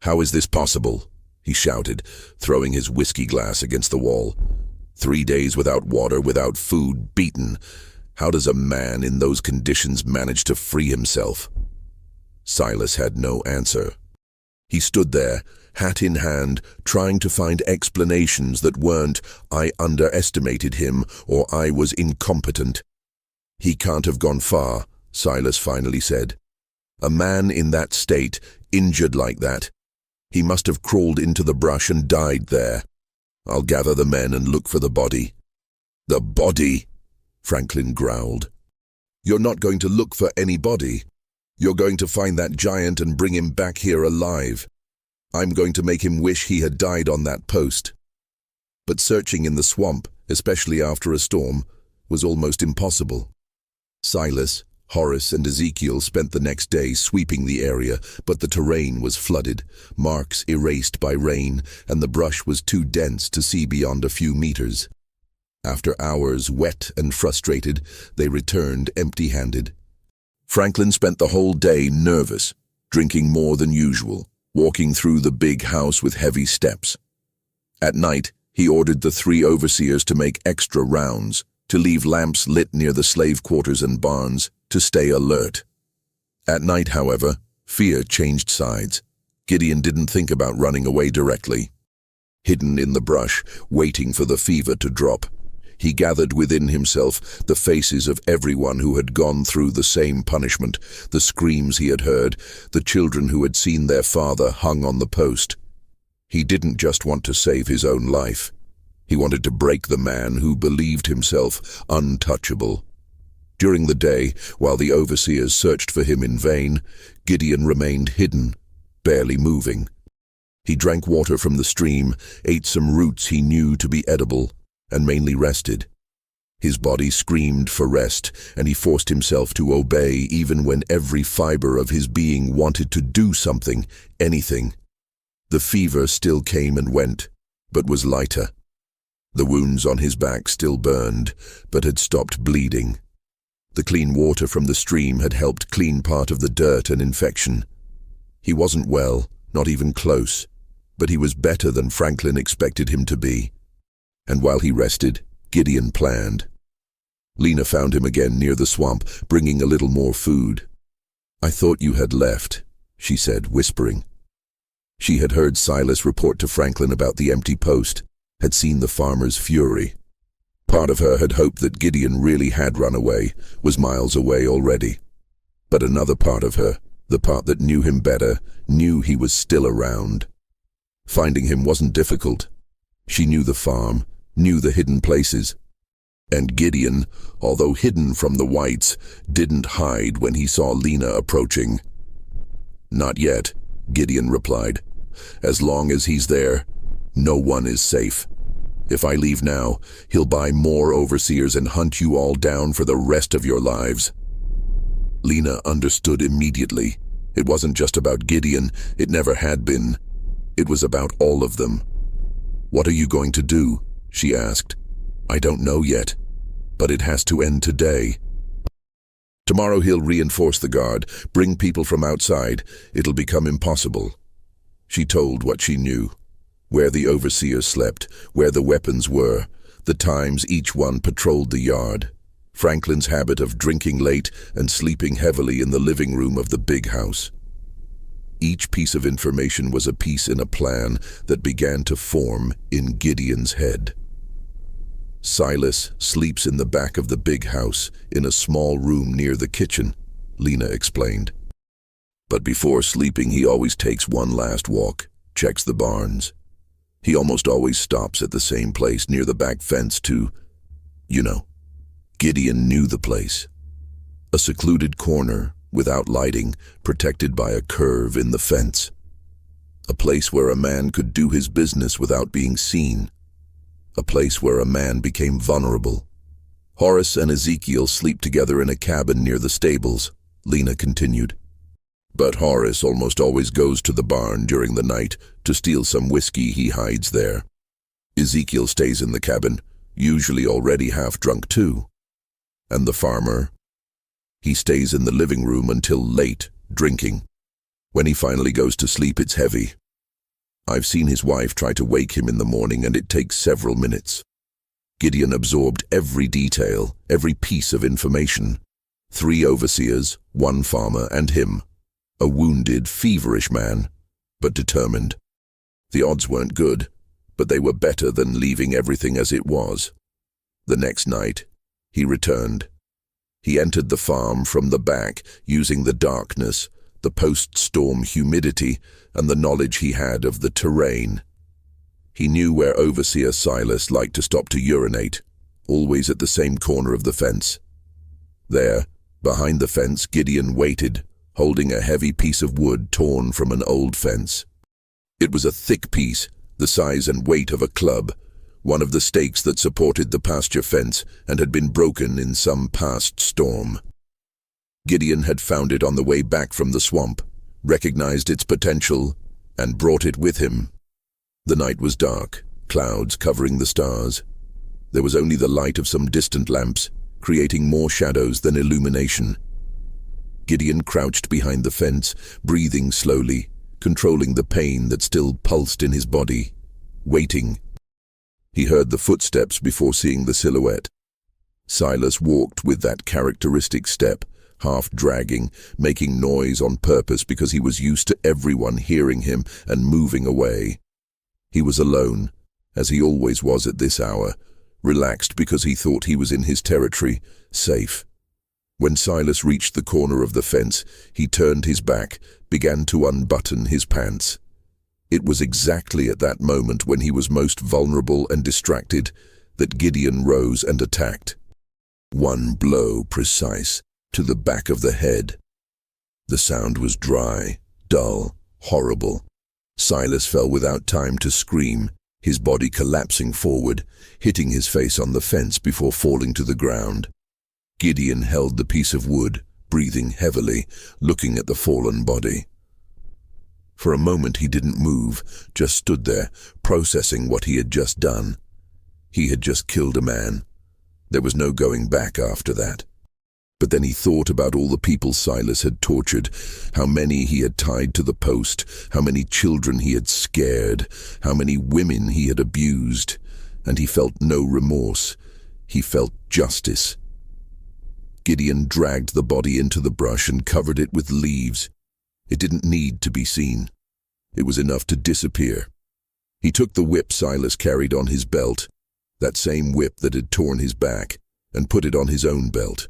"How is this possible?" he shouted, throwing his whiskey glass against the wall. 3 days without water, without food, beaten. How does a man in those conditions manage to free himself? Silas had no answer. He stood there, hat in hand, trying to find explanations that weren't, "I underestimated him," or "I was incompetent." "He can't have gone far," Silas finally said. "A man in that state, injured like that, he must have crawled into the brush and died there. I'll gather the men and look for the body." "The body?" Franklin growled. "You're not going to look for any body. You're going to find that giant and bring him back here alive. I'm going to make him wish he had died on that post." But searching in the swamp, especially after a storm, was almost impossible. Silas, Horace, and Ezekiel spent the next day sweeping the area, but the terrain was flooded, marks erased by rain, and the brush was too dense to see beyond a few meters. After hours, wet and frustrated, they returned empty-handed. Franklin spent the whole day nervous, drinking more than usual, walking through the big house with heavy steps. At night, he ordered the 3 overseers to make extra rounds, to leave lamps lit near the slave quarters and barns, to stay alert. At night, however, fear changed sides. Gideon didn't think about running away directly. Hidden in the brush, waiting for the fever to drop, he gathered within himself the faces of everyone who had gone through the same punishment, the screams he had heard, the children who had seen their father hung on the post. He didn't just want to save his own life. He wanted to break the man who believed himself untouchable. During the day, while the overseers searched for him in vain, Gideon remained hidden, barely moving. He drank water from the stream, ate some roots he knew to be edible, and mainly rested. His body screamed for rest, and he forced himself to obey even when every fiber of his being wanted to do something, anything. The fever still came and went, but was lighter. The wounds on his back still burned, but had stopped bleeding. The clean water from the stream had helped clean part of the dirt and infection. He wasn't well, not even close, but he was better than Franklin expected him to be. And while he rested, Gideon planned. Lena found him again near the swamp, bringing a little more food. "I thought you had left," she said, whispering. She had heard Silas report to Franklin about the empty post, had seen the farmer's fury. Part of her had hoped that Gideon really had run away, was miles away already. But another part of her, the part that knew him better, knew he was still around. Finding him wasn't difficult. She knew the farm, knew the hidden places. And Gideon, although hidden from the whites, didn't hide when he saw Lena approaching. "Not yet," Gideon replied. "As long as he's there, no one is safe. If I leave now, he'll buy more overseers and hunt you all down for the rest of your lives." Lena understood immediately. It wasn't just about Gideon, it never had been. It was about all of them. "What are you going to do?" she asked. "I don't know yet, but it has to end today. Tomorrow he'll reinforce the guard, bring people from outside. It'll become impossible." She told what she knew. Where the overseers slept, where the weapons were, the times each one patrolled the yard. Franklin's habit of drinking late and sleeping heavily in the living room of the big house. Each piece of information was a piece in a plan that began to form in Gideon's head. "Silas sleeps in the back of the big house, in a small room near the kitchen," Lena explained. "But before sleeping he always takes one last walk, checks the barns. He almost always stops at the same place near the back fence to, you know." Gideon knew the place. A secluded corner, without lighting, protected by a curve in the fence. A place where a man could do his business without being seen. A place where a man became vulnerable. "Horace and Ezekiel sleep together in a cabin near the stables," Lena continued. "But Horace almost always goes to the barn during the night to steal some whiskey he hides there. Ezekiel stays in the cabin, usually already half drunk too. And the farmer? He stays in the living room until late, drinking. When he finally goes to sleep, it's heavy. I've seen his wife try to wake him in the morning, and it takes several minutes." Gideon absorbed every detail, every piece of information. 3 overseers, 1 farmer, and him. A wounded, feverish man, but determined. The odds weren't good, but they were better than leaving everything as it was. The next night, he returned. He entered the farm from the back, using the darkness, the post-storm humidity, and the knowledge he had of the terrain. He knew where Overseer Silas liked to stop to urinate, always at the same corner of the fence. There, behind the fence, Gideon waited, holding a heavy piece of wood torn from an old fence. It was a thick piece, the size and weight of a club, one of the stakes that supported the pasture fence and had been broken in some past storm. Gideon had found it on the way back from the swamp, recognized its potential, and brought it with him. The night was dark, clouds covering the stars. There was only the light of some distant lamps, creating more shadows than illumination. Gideon crouched behind the fence, breathing slowly, controlling the pain that still pulsed in his body, waiting He heard the footsteps before seeing the silhouette. Silas walked with that characteristic step, half dragging, making noise on purpose because he was used to everyone hearing him and moving away. He was alone, as he always was at this hour, relaxed because he thought he was in his territory, safe. When Silas reached the corner of the fence, he turned his back, began to unbutton his pants. It was exactly at that moment when he was most vulnerable and distracted that Gideon rose and attacked. One blow precise, to the back of the head. The sound was dry, dull, horrible. Silas fell without time to scream, his body collapsing forward, hitting his face on the fence before falling to the ground. Gideon held the piece of wood, breathing heavily, looking at the fallen body. For a moment he didn't move, just stood there, processing what he had just done. He had just killed a man. There was no going back after that. But then he thought about all the people Silas had tortured, how many he had tied to the post, how many children he had scared, how many women he had abused, and he felt no remorse. He felt justice. Gideon dragged the body into the brush and covered it with leaves. It didn't need to be seen. It was enough to disappear. He took the whip Silas carried on his belt, that same whip that had torn his back, and put it on his own belt.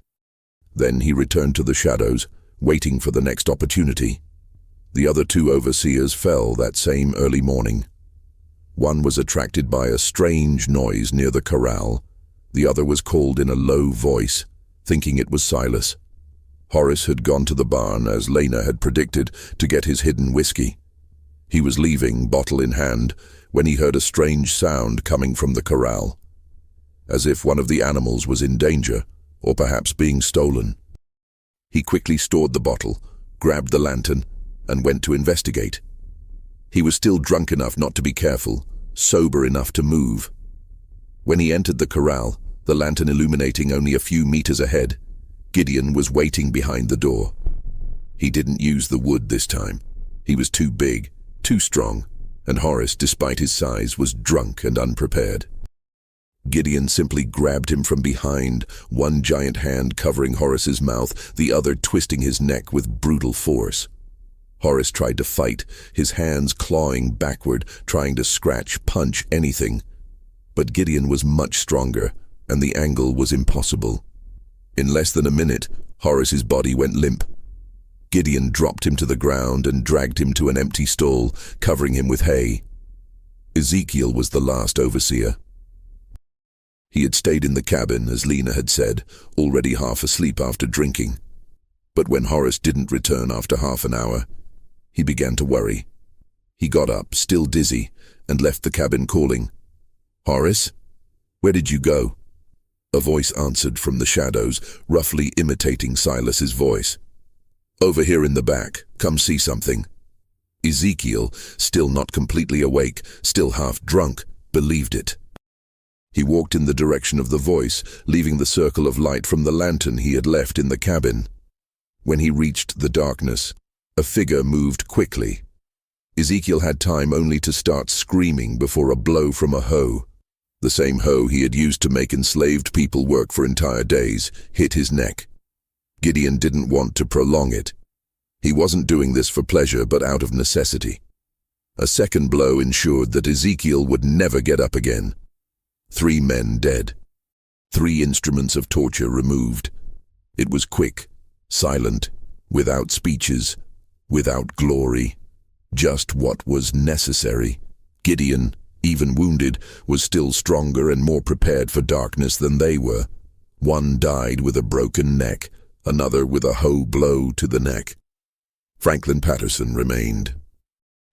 Then he returned to the shadows, waiting for the next opportunity. The other two overseers fell that same early morning. One was attracted by a strange noise near the corral. The other was called in a low voice, thinking it was Silas. Horace had gone to the barn, as Lena had predicted, to get his hidden whiskey. He was leaving, bottle in hand, when he heard a strange sound coming from the corral, as if one of the animals was in danger, or perhaps being stolen. He quickly stored the bottle, grabbed the lantern, and went to investigate. He was still drunk enough not to be careful, sober enough to move. When he entered the corral, the lantern illuminating only a few meters ahead, Gideon was waiting behind the door. He didn't use the wood this time. He was too big, too strong, and Horace, despite his size, was drunk and unprepared. Gideon simply grabbed him from behind, one giant hand covering Horace's mouth, the other twisting his neck with brutal force. Horace tried to fight, his hands clawing backward, trying to scratch, punch, anything. But Gideon was much stronger, and the angle was impossible. In less than a minute, Horace's body went limp. Gideon dropped him to the ground and dragged him to an empty stall, covering him with hay. Ezekiel was the last overseer. He had stayed in the cabin, as Lena had said, already half asleep after drinking. But when Horace didn't return after half an hour, he began to worry. He got up, still dizzy, and left the cabin calling, "Horace, where did you go?" A voice answered from the shadows, roughly imitating Silas's voice. "Over here in the back. Come see something." Ezekiel, still not completely awake, still half drunk, believed it. He walked in the direction of the voice, leaving the circle of light from the lantern he had left in the cabin. When he reached the darkness, a figure moved quickly. Ezekiel had time only to start screaming before a blow from a hoe, the same hoe he had used to make enslaved people work for entire days, hit his neck. Gideon didn't want to prolong it. He wasn't doing this for pleasure, but out of necessity. A second blow ensured that Ezekiel would never get up again. 3 men dead. 3 instruments of torture removed. It was quick, silent, without speeches, without glory. Just what was necessary. Gideon, even wounded, was still stronger and more prepared for darkness than they were. One died with a broken neck, another with a hoe blow to the neck. Franklin Patterson remained.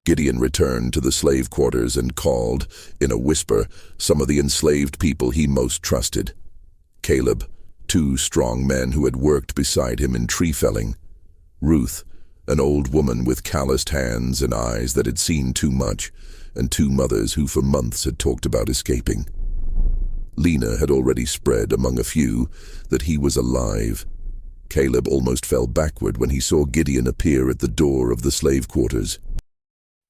Gideon returned to the slave quarters and called, in a whisper, some of the enslaved people he most trusted. Caleb, 2 strong men who had worked beside him in tree felling. Ruth, an old woman with calloused hands and eyes that had seen too much, and 2 mothers who for months had talked about escaping. Lena had already spread among a few that he was alive. Caleb almost fell backward when he saw Gideon appear at the door of the slave quarters.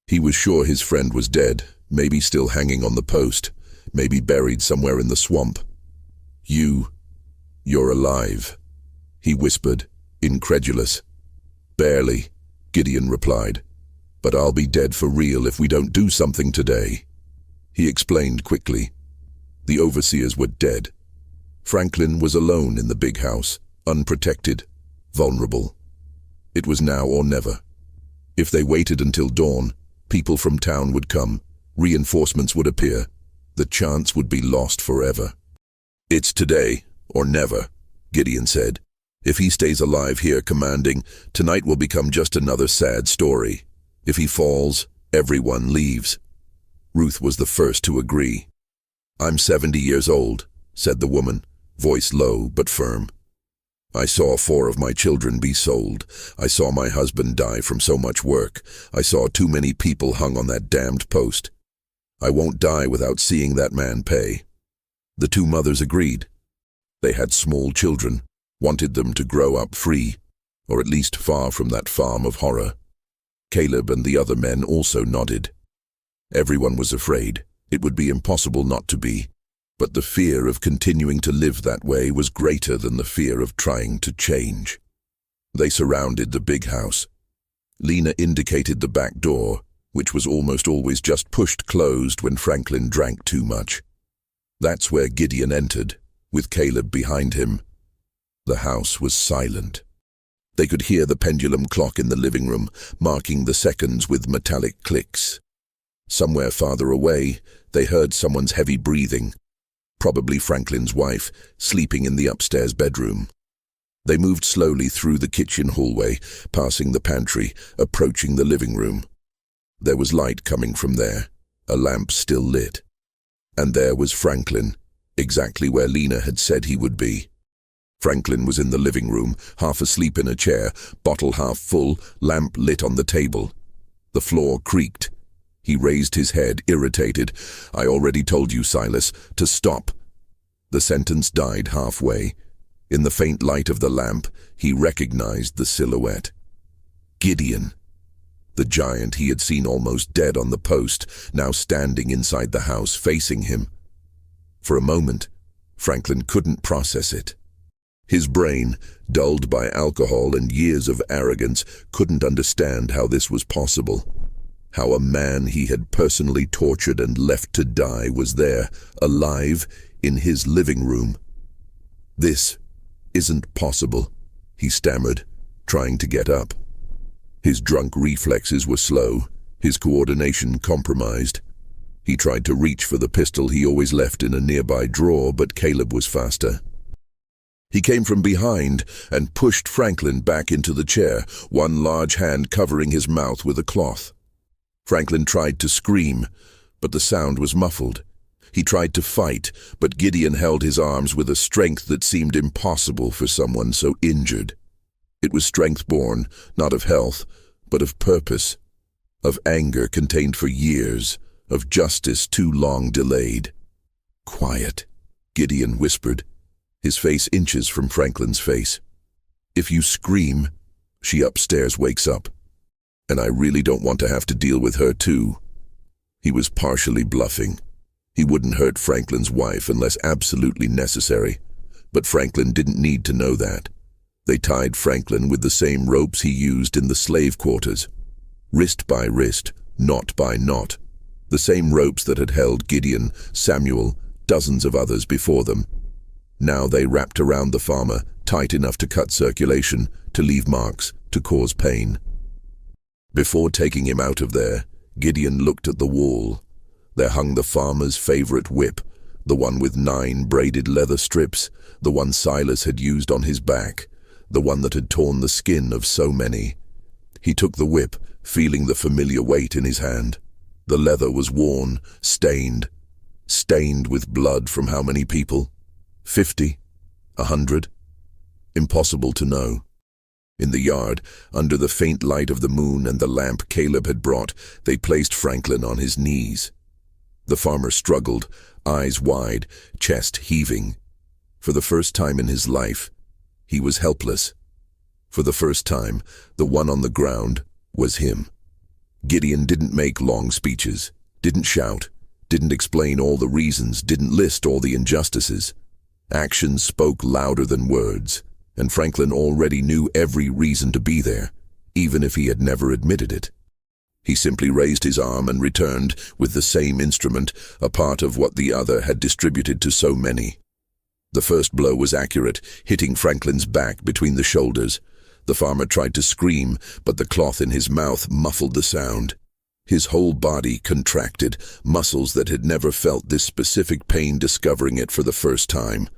He was sure his friend was dead, maybe still hanging on the post, maybe buried somewhere in the swamp. You're alive," he whispered, incredulous. "Barely," Gideon replied. "But I'll be dead for real if we don't do something today." He explained quickly. The overseers were dead. Franklin was alone in the big house, unprotected, vulnerable. It was now or never. If they waited until dawn, people from town would come, reinforcements would appear, the chance would be lost forever. "It's today, or never," Gideon said. "If he stays alive here commanding, tonight will become just another sad story. If he falls, everyone leaves." Ruth was the first to agree. "I'm 70 years old," said the woman, voice low but firm. "I saw 4 of my children be sold. I saw my husband die from so much work. I saw too many people hung on that damned post. I won't die without seeing that man pay." The 2 mothers agreed. They had small children, wanted them to grow up free, or at least far from that farm of horror. Caleb and the other men also nodded. Everyone was afraid. It would be impossible not to be. But the fear of continuing to live that way was greater than the fear of trying to change. They surrounded the big house. Lena indicated the back door, which was almost always just pushed closed when Franklin drank too much. That's where Gideon entered, with Caleb behind him. The house was silent. They could hear the pendulum clock in the living room, marking the seconds with metallic clicks. Somewhere farther away, they heard someone's heavy breathing, probably Franklin's wife, sleeping in the upstairs bedroom. They moved slowly through the kitchen hallway, passing the pantry, approaching the living room. There was light coming from there, a lamp still lit. And there was Franklin, exactly where Lena had said he would be. Franklin was in the living room, half asleep in a chair, bottle half full, lamp lit on the table. The floor creaked. He raised his head, irritated. "I already told you, Silas, to stop." The sentence died halfway. In the faint light of the lamp, he recognized the silhouette. Gideon. The giant he had seen almost dead on the post, now standing inside the house, facing him. For a moment, Franklin couldn't process it. His brain, dulled by alcohol and years of arrogance, couldn't understand how this was possible. How a man he had personally tortured and left to die was there, alive, in his living room. "This isn't possible," he stammered, trying to get up. His drunk reflexes were slow, his coordination compromised. He tried to reach for the pistol he always left in a nearby drawer, but Caleb was faster. He came from behind and pushed Franklin back into the chair, one large hand covering his mouth with a cloth. Franklin tried to scream, but the sound was muffled. He tried to fight, but Gideon held his arms with a strength that seemed impossible for someone so injured. It was strength born, not of health, but of purpose, of anger contained for years, of justice too long delayed. "Quiet," Gideon whispered, his face inches from Franklin's face. "If you scream, she upstairs wakes up. And I really don't want to have to deal with her too." He was partially bluffing. He wouldn't hurt Franklin's wife unless absolutely necessary, but Franklin didn't need to know that. They tied Franklin with the same ropes he used in the slave quarters. Wrist by wrist, knot by knot. The same ropes that had held Gideon, Samuel, dozens of others before them. Now they wrapped around the farmer, tight enough to cut circulation, to leave marks, to cause pain. Before taking him out of there, Gideon looked at the wall. There hung the farmer's favorite whip, the one with 9 braided leather strips, the one Silas had used on his back, the one that had torn the skin of so many. He took the whip, feeling the familiar weight in his hand. The leather was worn, stained with blood from how many people? 50? 100? Impossible to know. In the yard, under the faint light of the moon and the lamp Caleb had brought, they placed Franklin on his knees. The farmer struggled, eyes wide, chest heaving. For the first time in his life, he was helpless. For the first time, the one on the ground was him. Gideon didn't make long speeches, didn't shout, didn't explain all the reasons, didn't list all the injustices. Actions spoke louder than words, and Franklin already knew every reason to be there, even if he had never admitted it. He simply raised his arm and returned with the same instrument, a part of what the other had distributed to so many. The first blow was accurate, hitting Franklin's back between the shoulders. The farmer tried to scream, but the cloth in his mouth muffled the sound. His whole body contracted, muscles that had never felt this specific pain discovering it for the first time.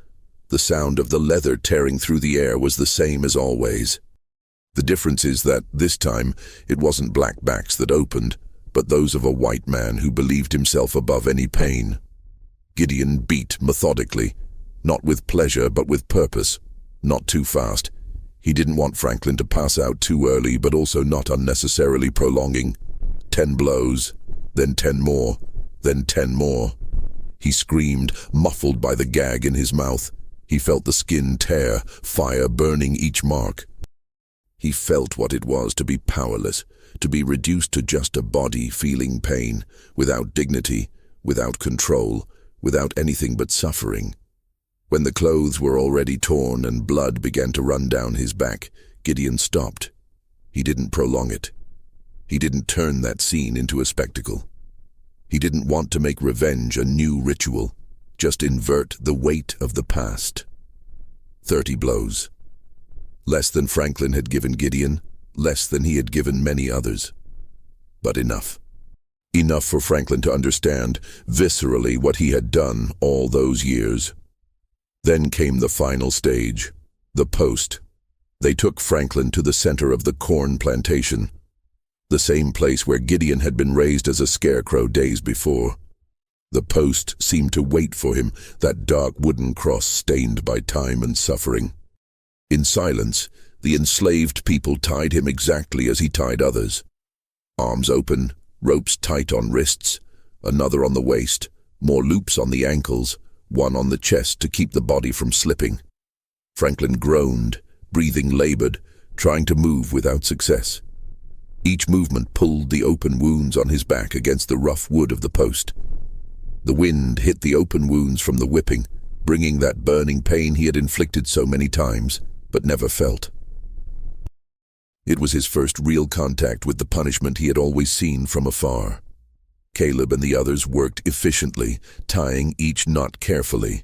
The sound of the leather tearing through the air was the same as always. The difference is that, this time, it wasn't black backs that opened, but those of a white man who believed himself above any pain. Gideon beat methodically, not with pleasure but with purpose, not too fast. He didn't want Franklin to pass out too early, but also not unnecessarily prolonging. 10 blows, then 10 more, then 10 more. He screamed, muffled by the gag in his mouth. He felt the skin tear, fire burning each mark. He felt what it was to be powerless, to be reduced to just a body feeling pain, without dignity, without control, without anything but suffering. When the clothes were already torn and blood began to run down his back, Gideon stopped. He didn't prolong it. He didn't turn that scene into a spectacle. He didn't want to make revenge a new ritual, just invert the weight of the past. 30 blows. Less than Franklin had given Gideon, less than he had given many others. But enough. Enough for Franklin to understand, viscerally, what he had done all those years. Then came the final stage, the post. They took Franklin to the center of the corn plantation, the same place where Gideon had been raised as a scarecrow days before. The post seemed to wait for him, that dark wooden cross stained by time and suffering. In silence, the enslaved people tied him exactly as he tied others. Arms open, ropes tight on wrists, another on the waist, more loops on the ankles, one on the chest to keep the body from slipping. Franklin groaned, breathing labored, trying to move without success. Each movement pulled the open wounds on his back against the rough wood of the post. The wind hit the open wounds from the whipping, bringing that burning pain he had inflicted so many times, but never felt. It was his first real contact with the punishment he had always seen from afar. Caleb and the others worked efficiently, tying each knot carefully,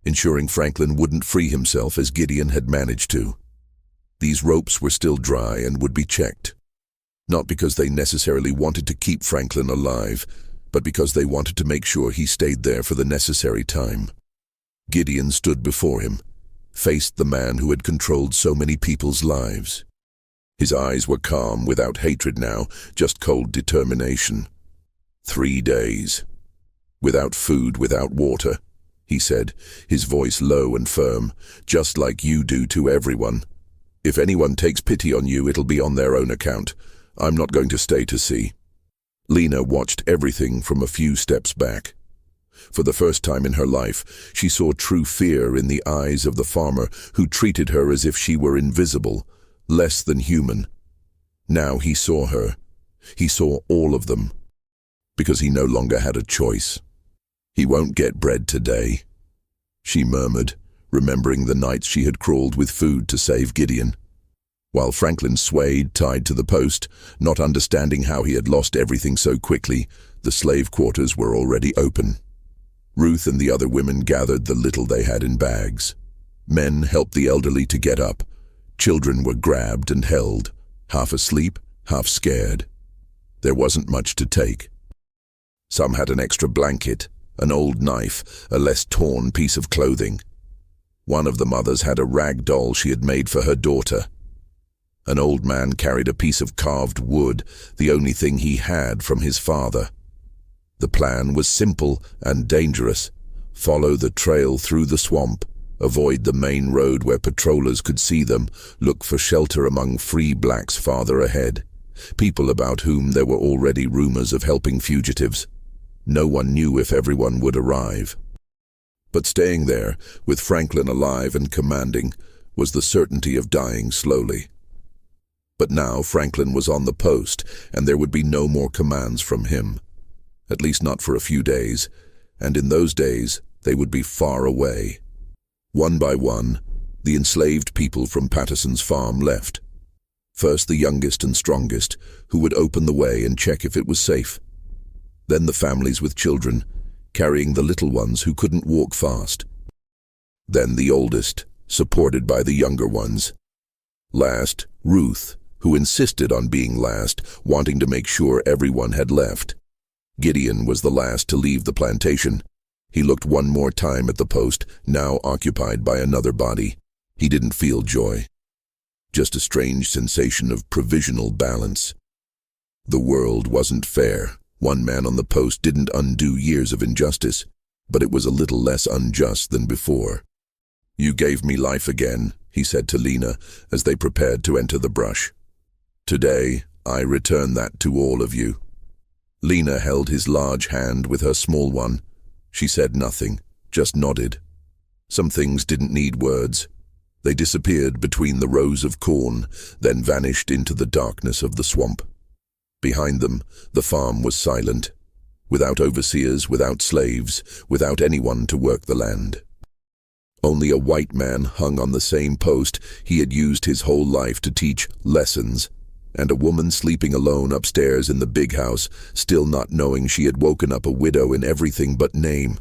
ensuring Franklin wouldn't free himself as Gideon had managed to. These ropes were still dry and would be checked, not because they necessarily wanted to keep Franklin alive, but because they wanted to make sure he stayed there for the necessary time. Gideon stood before him, faced the man who had controlled so many people's lives. His eyes were calm, without hatred now, just cold determination. 3 days. Without food, without water, he said, his voice low and firm, just like you do to everyone. If anyone takes pity on you, it'll be on their own account. I'm not going to stay to see. Lena watched everything from a few steps back. For the first time in her life, she saw true fear in the eyes of the farmer who treated her as if she were invisible, less than human. Now he saw her. He saw all of them. Because he no longer had a choice. He won't get bread today, she murmured, remembering the nights she had crawled with food to save Gideon. While Franklin swayed, tied to the post, not understanding how he had lost everything so quickly, the slave quarters were already open. Ruth and the other women gathered the little they had in bags. Men helped the elderly to get up. Children were grabbed and held, half asleep, half scared. There wasn't much to take. Some had an extra blanket, an old knife, a less torn piece of clothing. One of the mothers had a rag doll she had made for her daughter. An old man carried a piece of carved wood, the only thing he had from his father. The plan was simple and dangerous. Follow the trail through the swamp, avoid the main road where patrollers could see them, look for shelter among free blacks farther ahead, people about whom there were already rumors of helping fugitives. No one knew if everyone would arrive. But staying there, with Franklin alive and commanding, was the certainty of dying slowly. But now Franklin was on the post, and there would be no more commands from him. at least not for a few days, and in those days they would be far away. One by one, the enslaved people from Patterson's farm left. First the youngest and strongest, who would open the way and check if it was safe. Then the families with children, carrying the little ones who couldn't walk fast. Then the oldest, supported by the younger ones. Last, Ruth, who insisted on being last, wanting to make sure everyone had left. Gideon was the last to leave the plantation. He looked one more time at the post, now occupied by another body. He didn't feel joy. Just a strange sensation of provisional balance. The world wasn't fair. One man on the post didn't undo years of injustice, but it was a little less unjust than before. "You gave me life again," he said to Lena as they prepared to enter the brush. "Today, I return that to all of you." Lena held his large hand with her small one. She said nothing, just nodded. Some things didn't need words. They disappeared between the rows of corn, then vanished into the darkness of the swamp. Behind them, the farm was silent, without overseers, without slaves, without anyone to work the land. Only a white man hung on the same post he had used his whole life to teach lessons, and a woman sleeping alone upstairs in the big house, still not knowing she had woken up a widow in everything but name.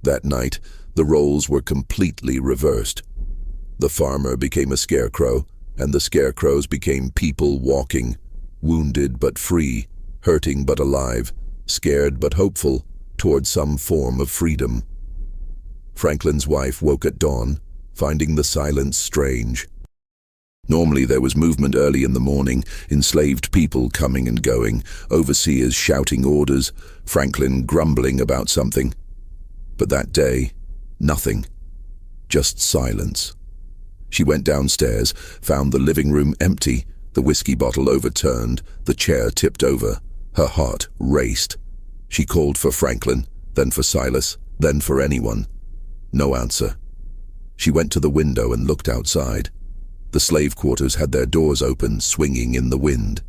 That night, the roles were completely reversed. The farmer became a scarecrow, and the scarecrows became people walking, wounded but free, hurting but alive, scared but hopeful, toward some form of freedom. Franklin's wife woke at dawn, finding the silence strange. Normally there was movement early in the morning, enslaved people coming and going, overseers shouting orders, Franklin grumbling about something. But that day, nothing. Just silence. She went downstairs, found the living room empty, the whiskey bottle overturned, the chair tipped over. Her heart raced. She called for Franklin, then for Silas, then for anyone. No answer. She went to the window and looked outside. The slave quarters had their doors open, swinging in the wind.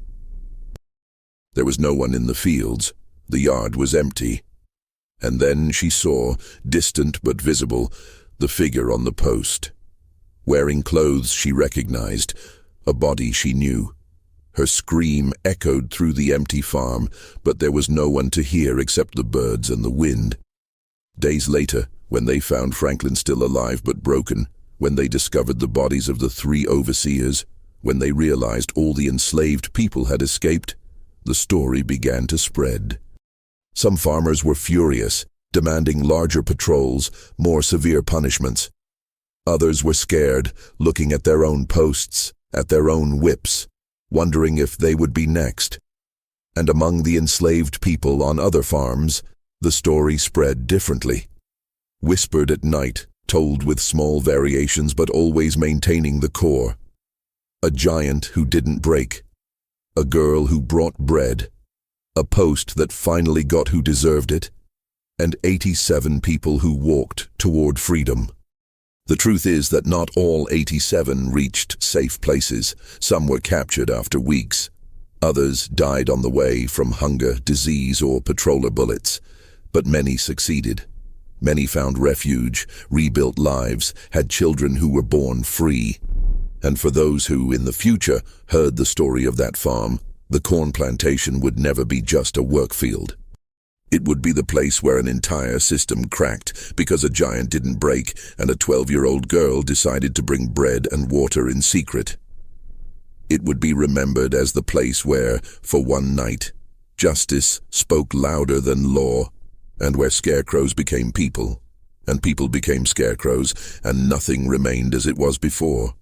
There was no one in the fields. The yard was empty. And then she saw, distant but visible, the figure on the post. Wearing clothes she recognized, a body she knew. Her scream echoed through the empty farm, but there was no one to hear except the birds and the wind. Days later, when they found Franklin still alive but broken, when they discovered the bodies of the 3 overseers, when they realized all the enslaved people had escaped, the story began to spread. Some farmers were furious, demanding larger patrols, more severe punishments. Others were scared, looking at their own posts, at their own whips, wondering if they would be next. And among the enslaved people on other farms, the story spread differently. Whispered at night, told with small variations but always maintaining the core. A giant who didn't break. A girl who brought bread. A post that finally got who deserved it. And 87 people who walked toward freedom. The truth is that not all 87 reached safe places. Some were captured after weeks. Others died on the way from hunger, disease, or patroller bullets. But many succeeded. Many found refuge, rebuilt lives, had children who were born free. And for those who, in the future, heard the story of that farm, the corn plantation would never be just a work field. It would be the place where an entire system cracked because a giant didn't break and a 12-year-old girl decided to bring bread and water in secret. It would be remembered as the place where, for one night, justice spoke louder than law, and where scarecrows became people, and people became scarecrows, and nothing remained as it was before.